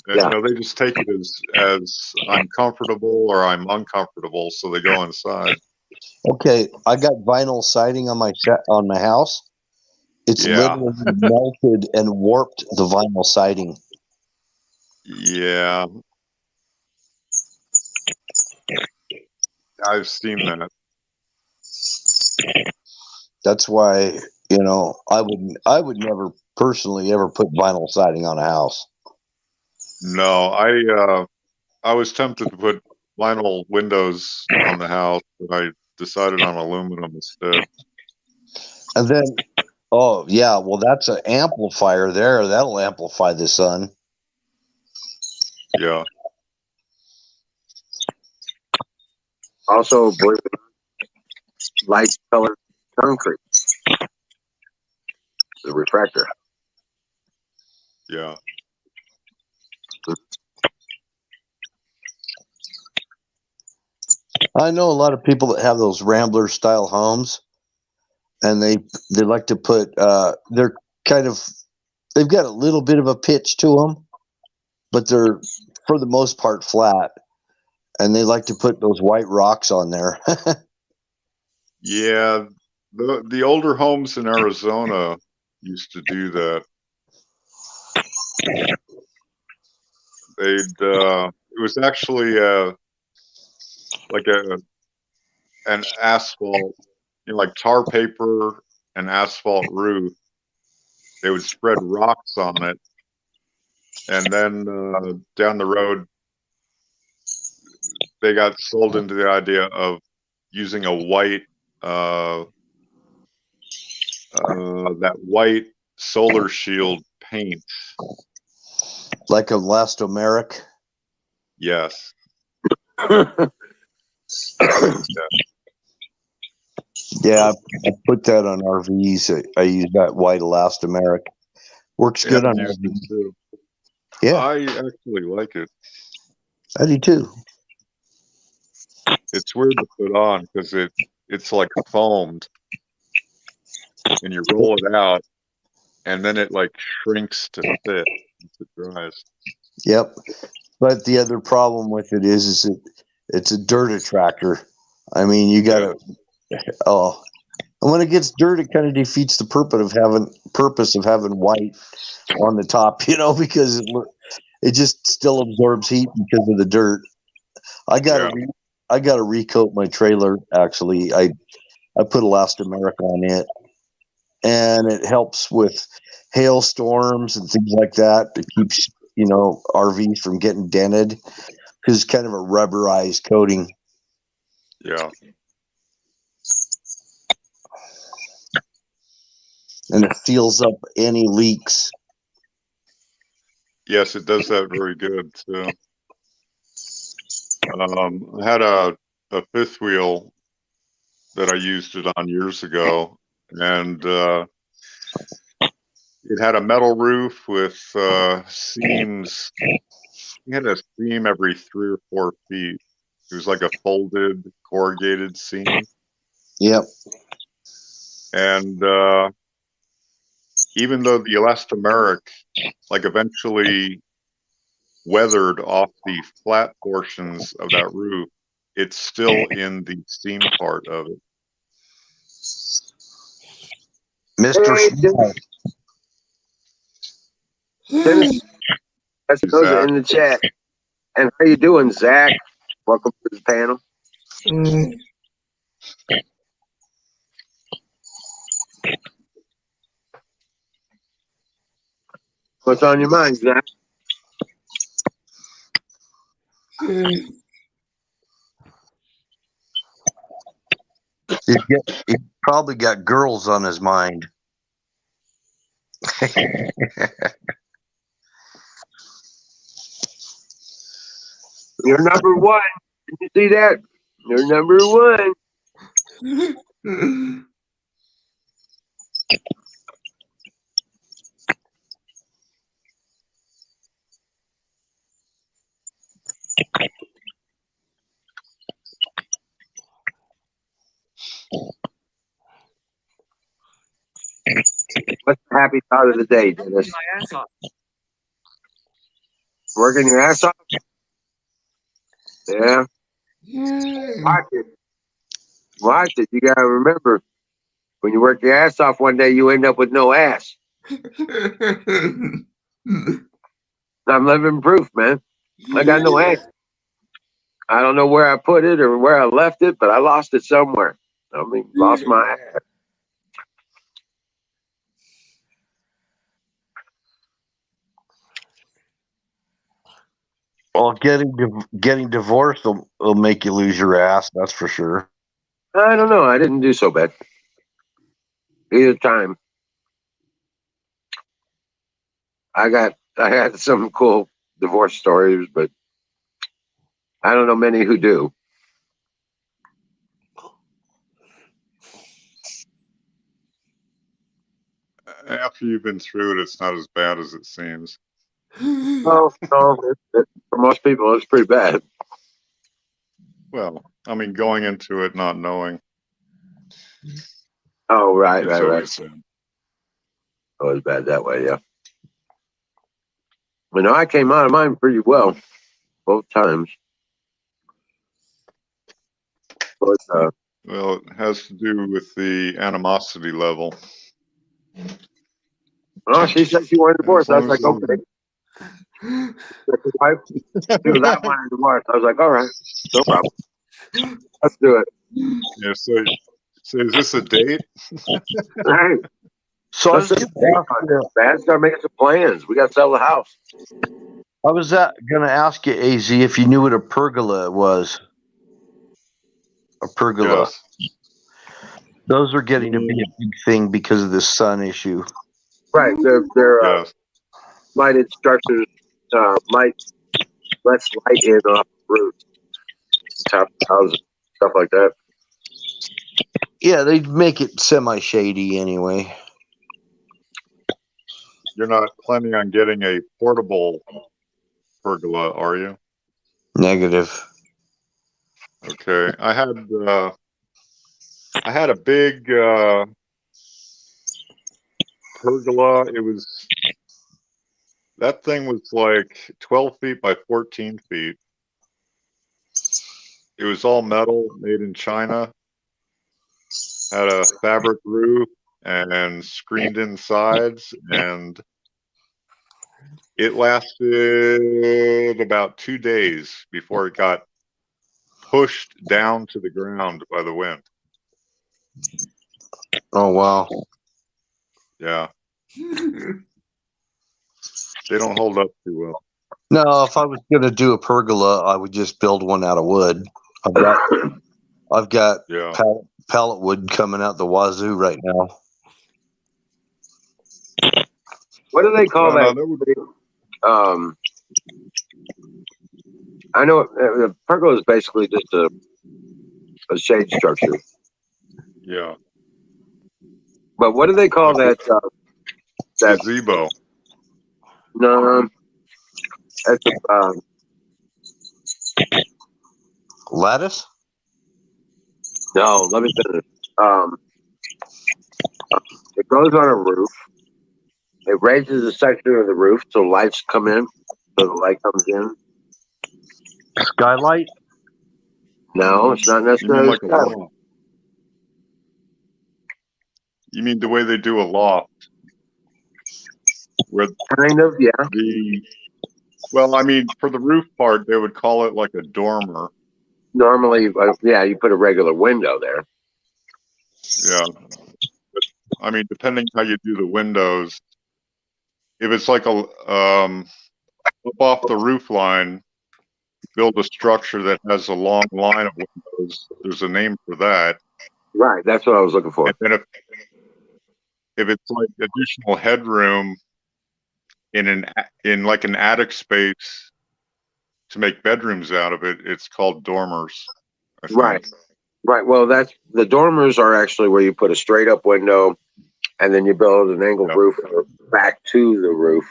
Yeah. They just take it as I'm comfortable or I'm uncomfortable, so they go inside. Okay, I got vinyl siding on my house. It's Yeah. literally melted and warped the vinyl siding. Yeah, I've seen that. That's why, I would never personally ever put vinyl siding on a house. No, I was tempted to put vinyl windows on the house, but I decided on aluminum instead. And then, oh yeah, well that's an amplifier there. That'll amplify the sun. Yeah. Also, light colored concrete, the refractor. Yeah. I know a lot of people that have those Rambler style homes, and they like to put they're they've got a little bit of a pitch to them, but they're for the most part flat, and they like to put those white rocks on there. Yeah. The older homes in Arizona used to do that. It was actually like an asphalt, like tar paper and asphalt roof. They would spread rocks on it, and then down the road, they got sold into the idea of using a white, that white solar shield paint. Like elastomeric. Yes. Yeah, I put that on RVs. I use that white elastomeric. Works Yeah, good I've on used it RVs. too. Yeah, I actually like it. I do too. It's weird to put on because it's like foamed, and you roll it out, and then it like shrinks to fit once it dries. Yep. But the other problem with it is it's a dirt attractor. I mean, you gotta. Oh, and when it gets dirt, it kind of defeats the purpose of having white on the top, because it just still absorbs heat because of the dirt. I gotta recoat my trailer. Actually, I put elastomeric on it, and it helps with hailstorms and things like that. It keeps RVs from getting dented because it's kind of a rubberized coating. Yeah. and it seals up any leaks. Yes, it does that very good too. I had a fifth wheel that I used it on years ago, and it had a metal roof with seams. You had a seam every 3 or 4 feet. It was like a folded corrugated seam, Yep. and even though the elastomeric like eventually weathered off the flat portions of that roof, it's still in the seam part of it. Mr. Hey, Small. Dennis Espinosa in the chat. And how you doing, Zach? Welcome to the panel. What's on your mind, Zach? He probably got girls on his mind. You're number one. Did you see that? You're number one. What's the happy thought of the day, Dennis? Working your ass off? Yeah. Watch it. Watch it. You gotta remember, when you work your ass off one day, you end up with no ass. I'm living proof, man. I got no ass. I don't know where I put it or where I left it, but I lost it somewhere. I mean, lost my ass. Well, getting divorced will make you lose your ass. That's for sure. I don't know. I didn't do so bad either time. I had some cool divorce stories, but I don't know many who do. After you've been through it, it's not as bad as it seems. Oh, no, for most people, it's pretty bad. Well, I mean, going into it not knowing, Oh, right. it's always bad. Always bad that way, yeah. You know, I came out of mine pretty well both times. But, Well, it has to do with the animosity level. oh, she said she wanted a divorce. As I was long like, as okay. His wife, she was, I wanted a divorce. I was like, all right, no problem. Let's do it. Yeah, so is this a date? Hey, So let's start making some plans. We got to sell the house. I was going to ask you, AZ, if you knew what a pergola was. A pergola. Yes. Those are getting to be a big thing because of the sun issue. Right. They're Yes. lighted structures, let light in off the roofs, top of houses, stuff like that. Yeah, they make it semi-shady anyway. You're not planning on getting a portable pergola, are you? Negative. Okay. I had a big pergola. That thing was like 12 feet by 14 feet. It was all metal, made in China. Had a fabric roof and screened in sides, and it lasted about 2 days before it got pushed down to the ground by the wind. Oh, wow. Yeah. They don't hold up too well. No, if I was going to do a pergola, I would just build one out of wood. I've got Yeah. pallet wood coming out the wazoo right now. What do they call No, that? that would, I know the pergola is basically just a shade structure. yeah, But what do they call that? That gazebo. no, that's Lattice? no. Let me finish. Um, it goes on a roof. It raises a section of the roof so lights come in, so the light comes in. Skylight? No, it's not You mean necessarily like a loft? You mean the way they do a loft, where kind of, yeah. well, I mean, for the roof part, they would call it like a dormer. Normally, yeah, you put a regular window there. Yeah. But, I mean, depending how you do the windows, if it's like up off the roof line, build a structure that has a long line of windows. There's a name for that. Right, that's what I was looking for. And then if it's like additional headroom in like an attic space to make bedrooms out of it, it's called dormers. I think. Right. Well, that's the dormers are actually where you put a straight up window, and then you build an angled Yep. roof back to the roof,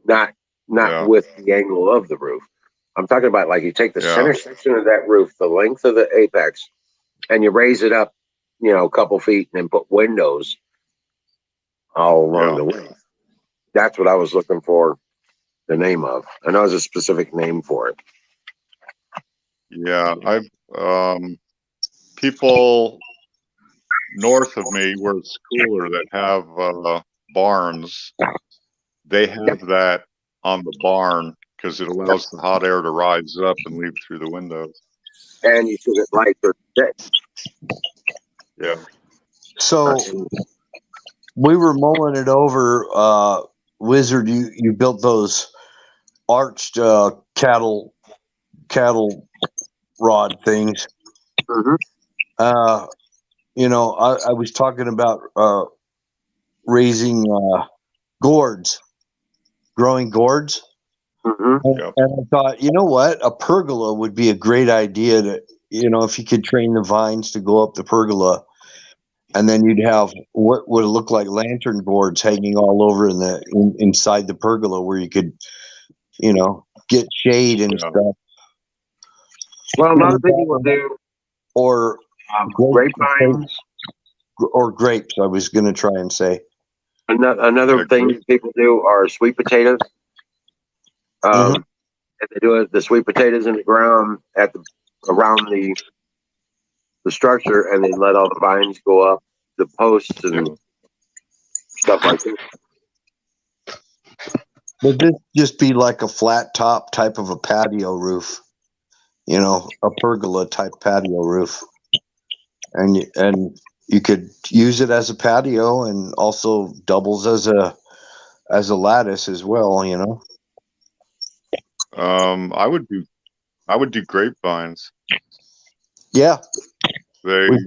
not Yeah. with the angle of the roof. I'm talking about like you take the Yeah. center section of that roof, the length of the apex, and you raise it up, a couple feet, and then put windows all along Yeah. the length. That's what I was looking for the name of. I know there's a specific name for it. Yeah. I've people north of me where it's cooler that have barns. They have that on the barn because it allows the hot air to rise up and leave through the windows. And you should get light during the day. Yeah. So we were mulling it over. Wizard, you built those arched cattle rod things. Mhm. I was talking about raising gourds, growing gourds. Mhm. Yep. And I thought, you know what? A pergola would be a great idea to, if you could train the vines to go up the pergola, and then you'd have what would look like lantern boards hanging all over inside the pergola where you could, get shade and Yeah. stuff. Well, a lot of people will do Or grapevines. or grapes. I was going to try and say. Another Yeah, thing people do are sweet potatoes. Mhm. And they do the sweet potatoes in the ground around the structure, and they let all the vines go up the posts and stuff like that. Would this just be like a flat top type of a patio roof? A pergola type patio roof, and you could use it as a patio and also doubles as a lattice as well. I would do grapevines. Yeah, They we've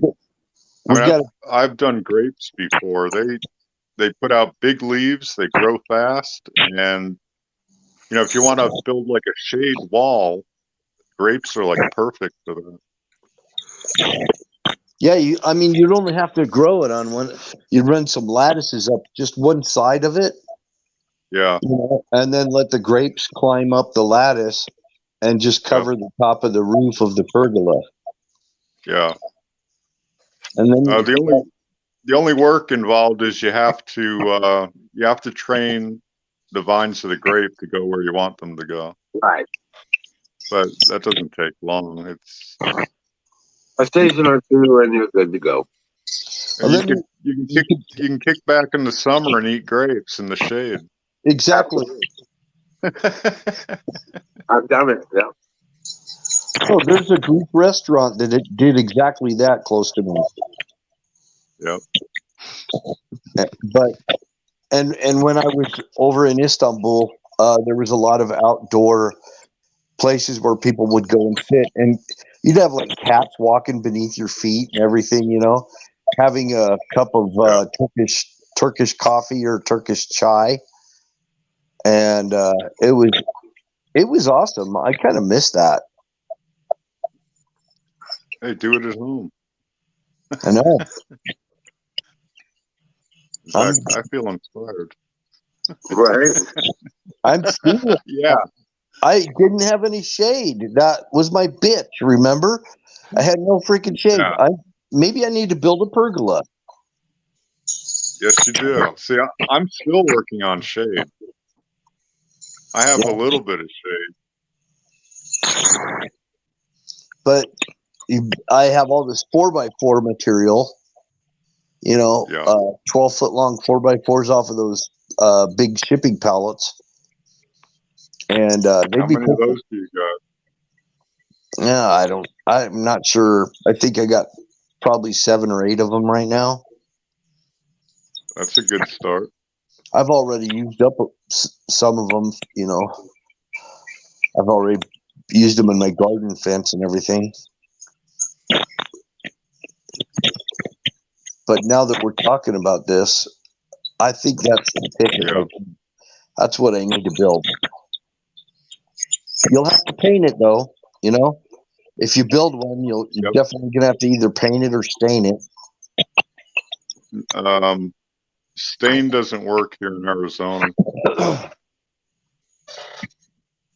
I mean, got I've done grapes before. They put out big leaves, they grow fast, and if you want to build like a shade wall, grapes are like perfect for that. Yeah, you'd only have to grow it on one. You'd run some lattices up just one side of it, Yeah. and then let the grapes climb up the lattice and just cover the top of the roof of the pergola. Yeah. And then The only work involved is you have to train the vines of the grape to go where you want them to go. Right. But that doesn't take long. It's A season or two, and you're good to go. and you can kick back in the summer and eat grapes in the shade. exactly. I've done it. Yeah. Oh, there's a Greek restaurant that did exactly that close to me. Yep. But and when I was over in Istanbul, there was a lot of outdoor places where people would go and sit, and you'd have like cats walking beneath your feet and everything. Having a cup of Turkish coffee or Turkish chai, and it was awesome. I kind of missed that. Hey, do it at home. I know. In fact, I feel inspired. Right. I'm serious. Yeah. I didn't have any shade. That was my bitch. Remember, I had no freaking shade. Yeah. Maybe I need to build a pergola. Yes, you do. See, I'm still working on shade. I have a little bit of shade. But I have all this 4x4 material, Yeah. 12-foot long 4x4s off of those big shipping pallets. And How they'd be many of those do you got? Yeah, I'm not sure. I think I got probably 7 or 8 of them right now. That's a good start. I've already used up some of them, I've already used them in my garden fence and everything. But now that we're talking about this, I think that's the ticket. Yeah. That's what I need to build. You'll have to paint it though, If you build one, you're Yep. definitely gonna have to either paint it or stain it. Stain doesn't work here in Arizona.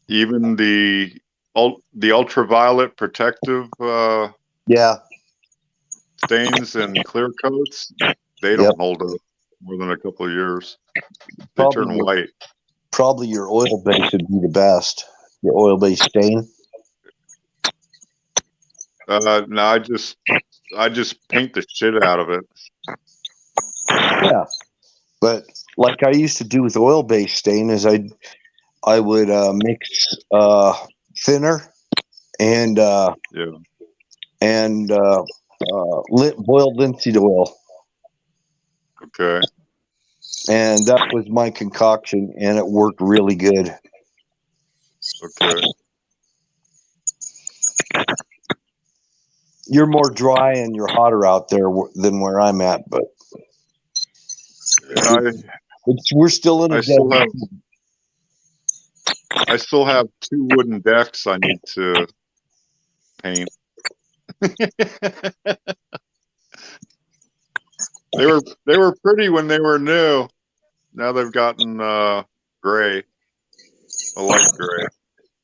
Even the ultraviolet protective Yeah, stains and clear coats, they don't hold up more than a couple of years. They turn white. Probably your oil base would be the best. Your oil base stain. No, I just paint the shit out of it. Yeah, but like I used to do with oil base stain is I would mix thinner and boiled linseed oil, Okay. and that was my concoction, and it worked really good. Okay. You're more dry and you're hotter out there than where I'm at, but we're still in a desert. I still have 2 wooden decks I need to paint. They were pretty when they were new. Now they've gotten gray, a light gray,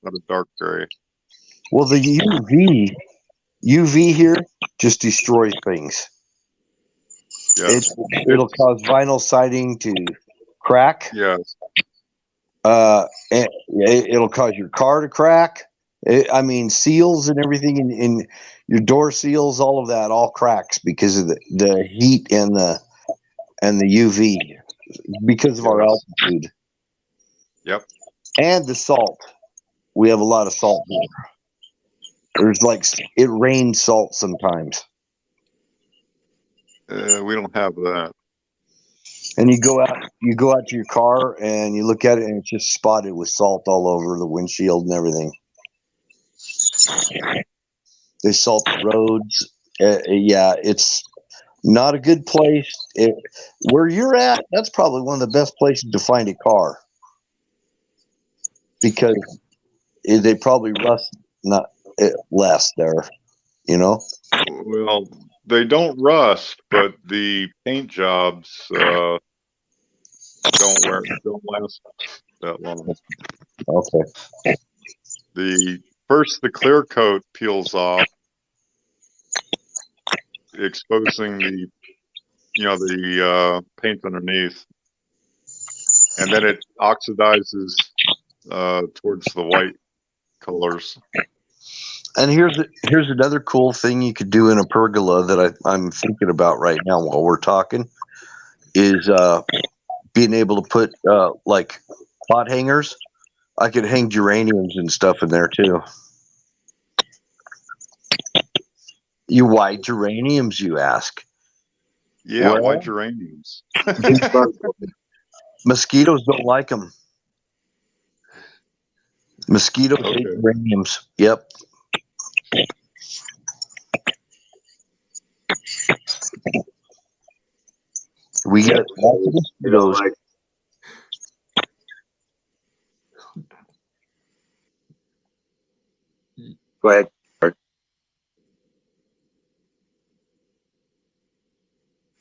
not a dark gray. Well, the UV here just destroys things. Yeah. It'll cause vinyl siding to crack. Yes. It'll cause your car to crack. Seals and everything in your door seals, all of that, all cracks because of the heat and the UV, because of our altitude. Yep. And the salt. We have a lot of salt here. There's it rains salt sometimes. We don't have that. And you go out to your car and you look at it and it's just spotted with salt all over the windshield and everything. They salt the roads. Yeah, it's not a good place. Where you're at, that's probably one of the best places to find a car, because they probably rust less there, Well, they don't rust, but the paint jobs don't last that long. Okay. The clear coat peels off, exposing the paint underneath, and then it oxidizes towards the white colors. And here's another cool thing you could do in a pergola that I'm thinking about right now while we're talking is being able to put like pot hangers. I could hang geraniums and stuff in there too. Why geraniums, you ask? Yeah, Well, why geraniums? Mosquitoes don't like them. Mosquitoes hate geraniums. Yep. We get lots of You know, mosquitoes. like, go ahead.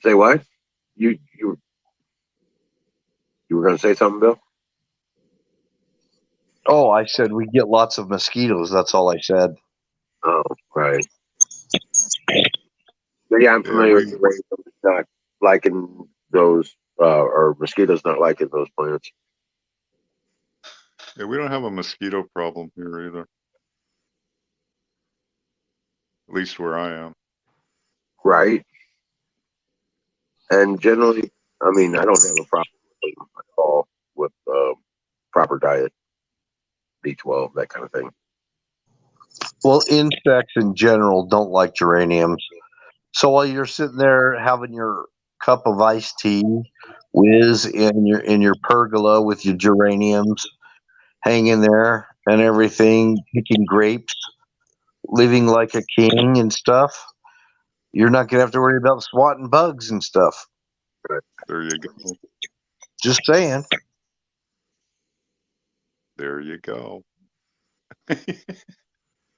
Say what? You were going to say something, Bill? Oh, I said we get lots of mosquitoes. That's all I said. Oh, right. But yeah, I'm Yeah, familiar with the rate. It's not liking those, or mosquitoes not liking those plants. we don't have a mosquito problem here either. At least where I am. Right. And generally, I mean, I don't have a problem with them at all with proper diet, B12, that kind of thing. Well, insects in general don't like geraniums. So while you're sitting there having your cup of iced tea, whiz in your pergola with your geraniums hanging there and everything, picking grapes, living like a king and stuff, you're not gonna have to worry about swatting bugs and stuff. There you go. Just saying. There you go.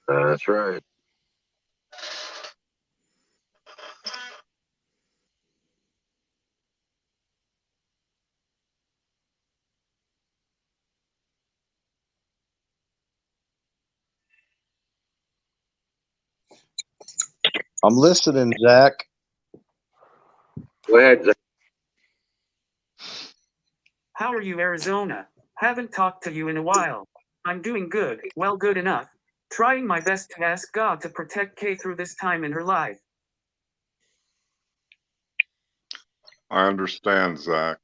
That's right. I'm listening, Zach. Go ahead, Zach. How are you, Arizona? Haven't talked to you in a while. I'm doing good, well, good enough. Trying my best to ask God to protect Kay through this time in her life. I understand, Zach.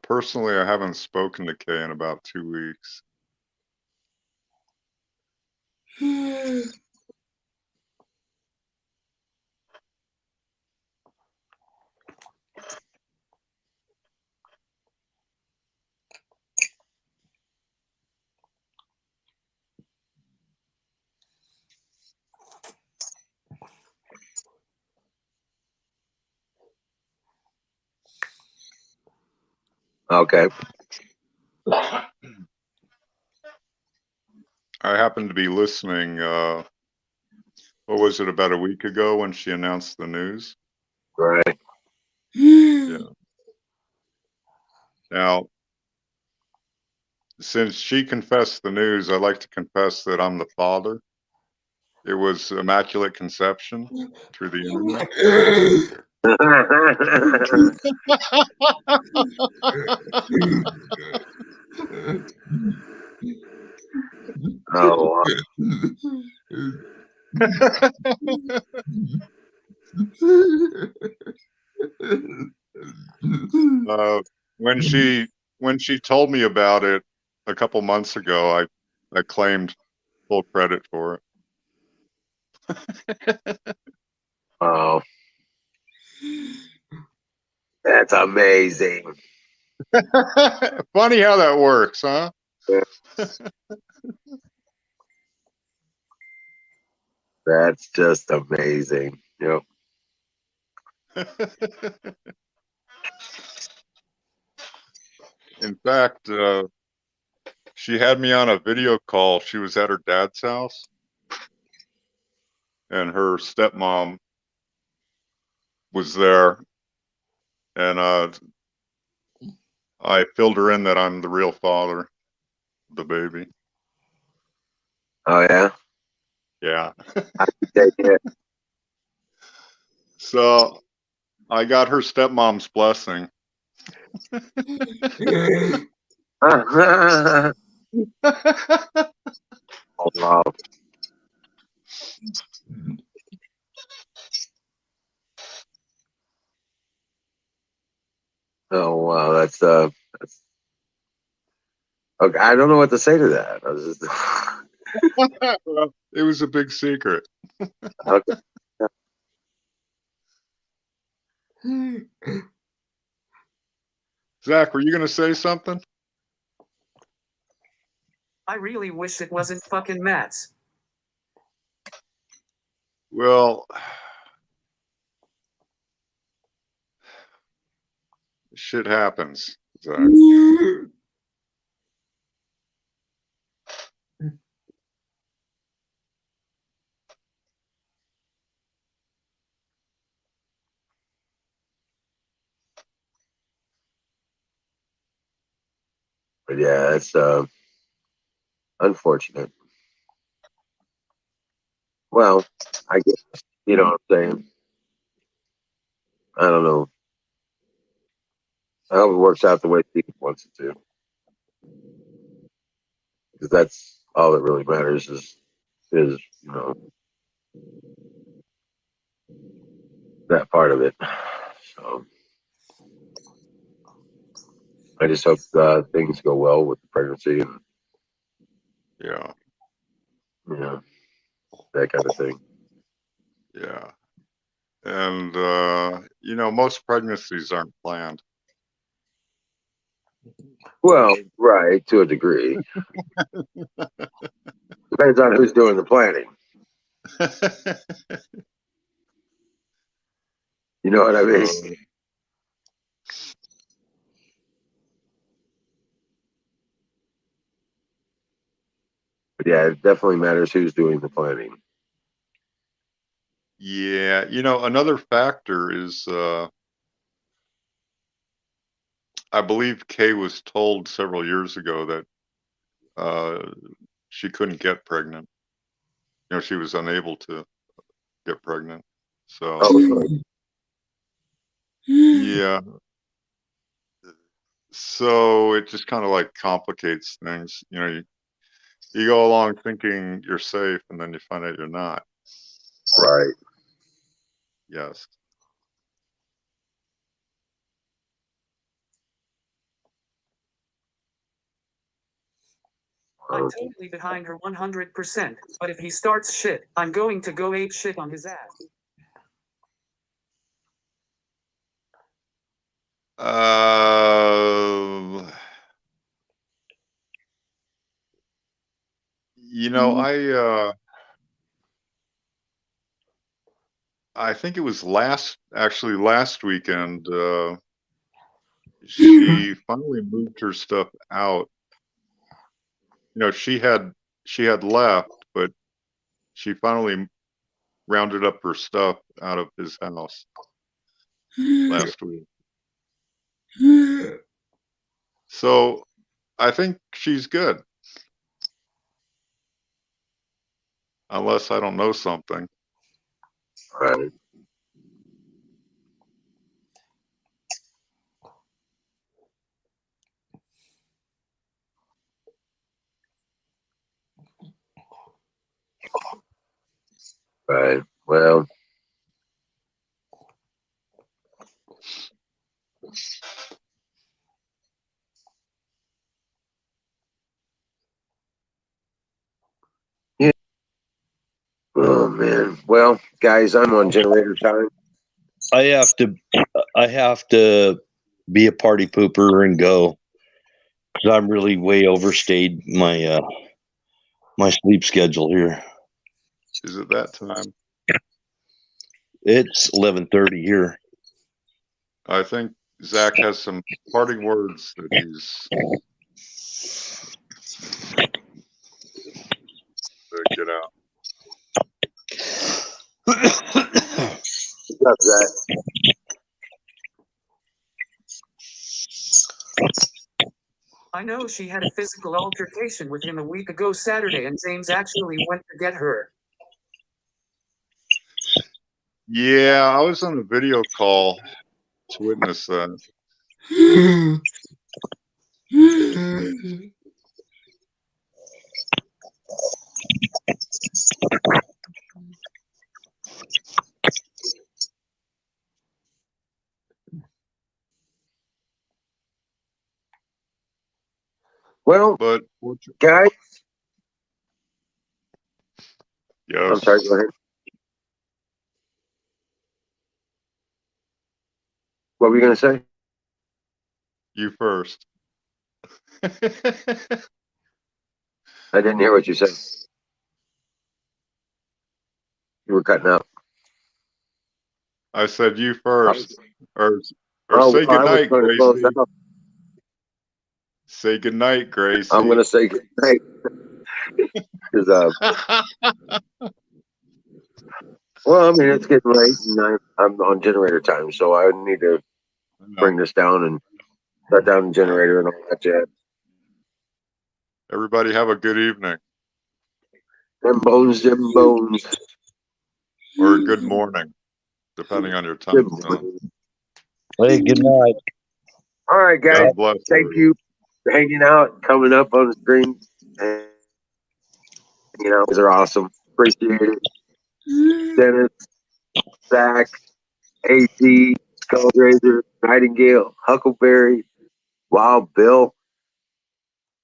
Personally, I haven't spoken to Kay in about 2 weeks. Okay. I happened to be listening, what was it, about a week ago when she announced the news? Right. Yeah. Now, since she confessed the news, I like to confess that I'm the father. It was Immaculate Conception through the internet. Oh, When she told me about it a couple months ago, I claimed full credit for oh, that's amazing. it. Funny how that works, huh? That's just amazing. Yep. In fact, she had me on a video call. She was at her dad's house, and her stepmom was there, and I filled her in that I'm the real father of the baby. Oh yeah. Yeah. Take it. So I got her stepmom's blessing. Oh wow. Oh wow. That's okay. I don't know what to say to that. I was just Well, it was a big secret. okay. Zach, were you going to say something? I really wish it wasn't fucking Matt's. Well, shit happens, Zach. But yeah, it's unfortunate. Well, I guess you know what I'm saying. I don't know. I hope it works out the way Steve wants it to, because that's all that really matters is that part of it. So I just hope things go well with the pregnancy and Yeah, you know that kind of thing. yeah. And, most pregnancies aren't planned. Well, right, to a degree. Depends on who's doing the planning. You know what I mean? But yeah, it definitely matters who's doing the planning. Yeah, another factor is, I believe Kay was told several years ago that she couldn't get pregnant. She was unable to get pregnant. So, Oh, yeah. So it just kind of like complicates things. You go along thinking you're safe, and then you find out you're not. right. Yes. I'm totally behind her 100%, but if he starts shit, I'm going to go ape shit on his ass. I think it was last weekend, she finally moved her stuff out. She had left, but she finally rounded up her stuff out of his house last week. So I think she's good. Unless I don't know something. Right. Right. Well, yeah. Oh man. Well, guys, I'm on generator time. I have to be a party pooper and go because I'm really way overstayed my my sleep schedule here. Is it that time? It's 11:30 here. I think Zach has some parting words that he's to get out. What's up, Zach? I know she had a physical altercation with him a week ago Saturday, and James actually went to get her. Yeah, I was on a video call to witness that. Well, But guys, yes, I'm sorry. Go ahead. What were you going to say? you first. I didn't hear what you said. You were cutting out. I said you first. Or Oh, say I was goodnight, going to close Gracie. out. Say goodnight, Gracie. I'm going to say goodnight. Because, well, I mean, it's getting late, and I'm on generator time, so I need to bring this down and shut down the generator and all that jazz. Everybody have a good evening Them bones, them bones. or a good morning, depending on your time Good zone. morning. Hey, good night. All right, guys. God bless. Thank you for hanging out, coming up on the stream. And, you know, these are awesome. Appreciate it. Dennis, Zach, AC, Skullraiser, Nightingale, Huckleberry, Wild Bill.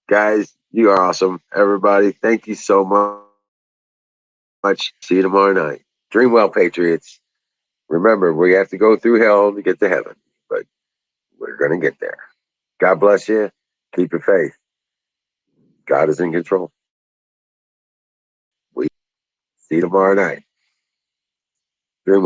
Guys, you are awesome. Everybody, thank you so much. See you tomorrow night. Dream well, Patriots. Remember, we have to go through hell to get to heaven, but we're going to get there. God bless you. Keep your faith. God is in control. We see you tomorrow night. Dream well.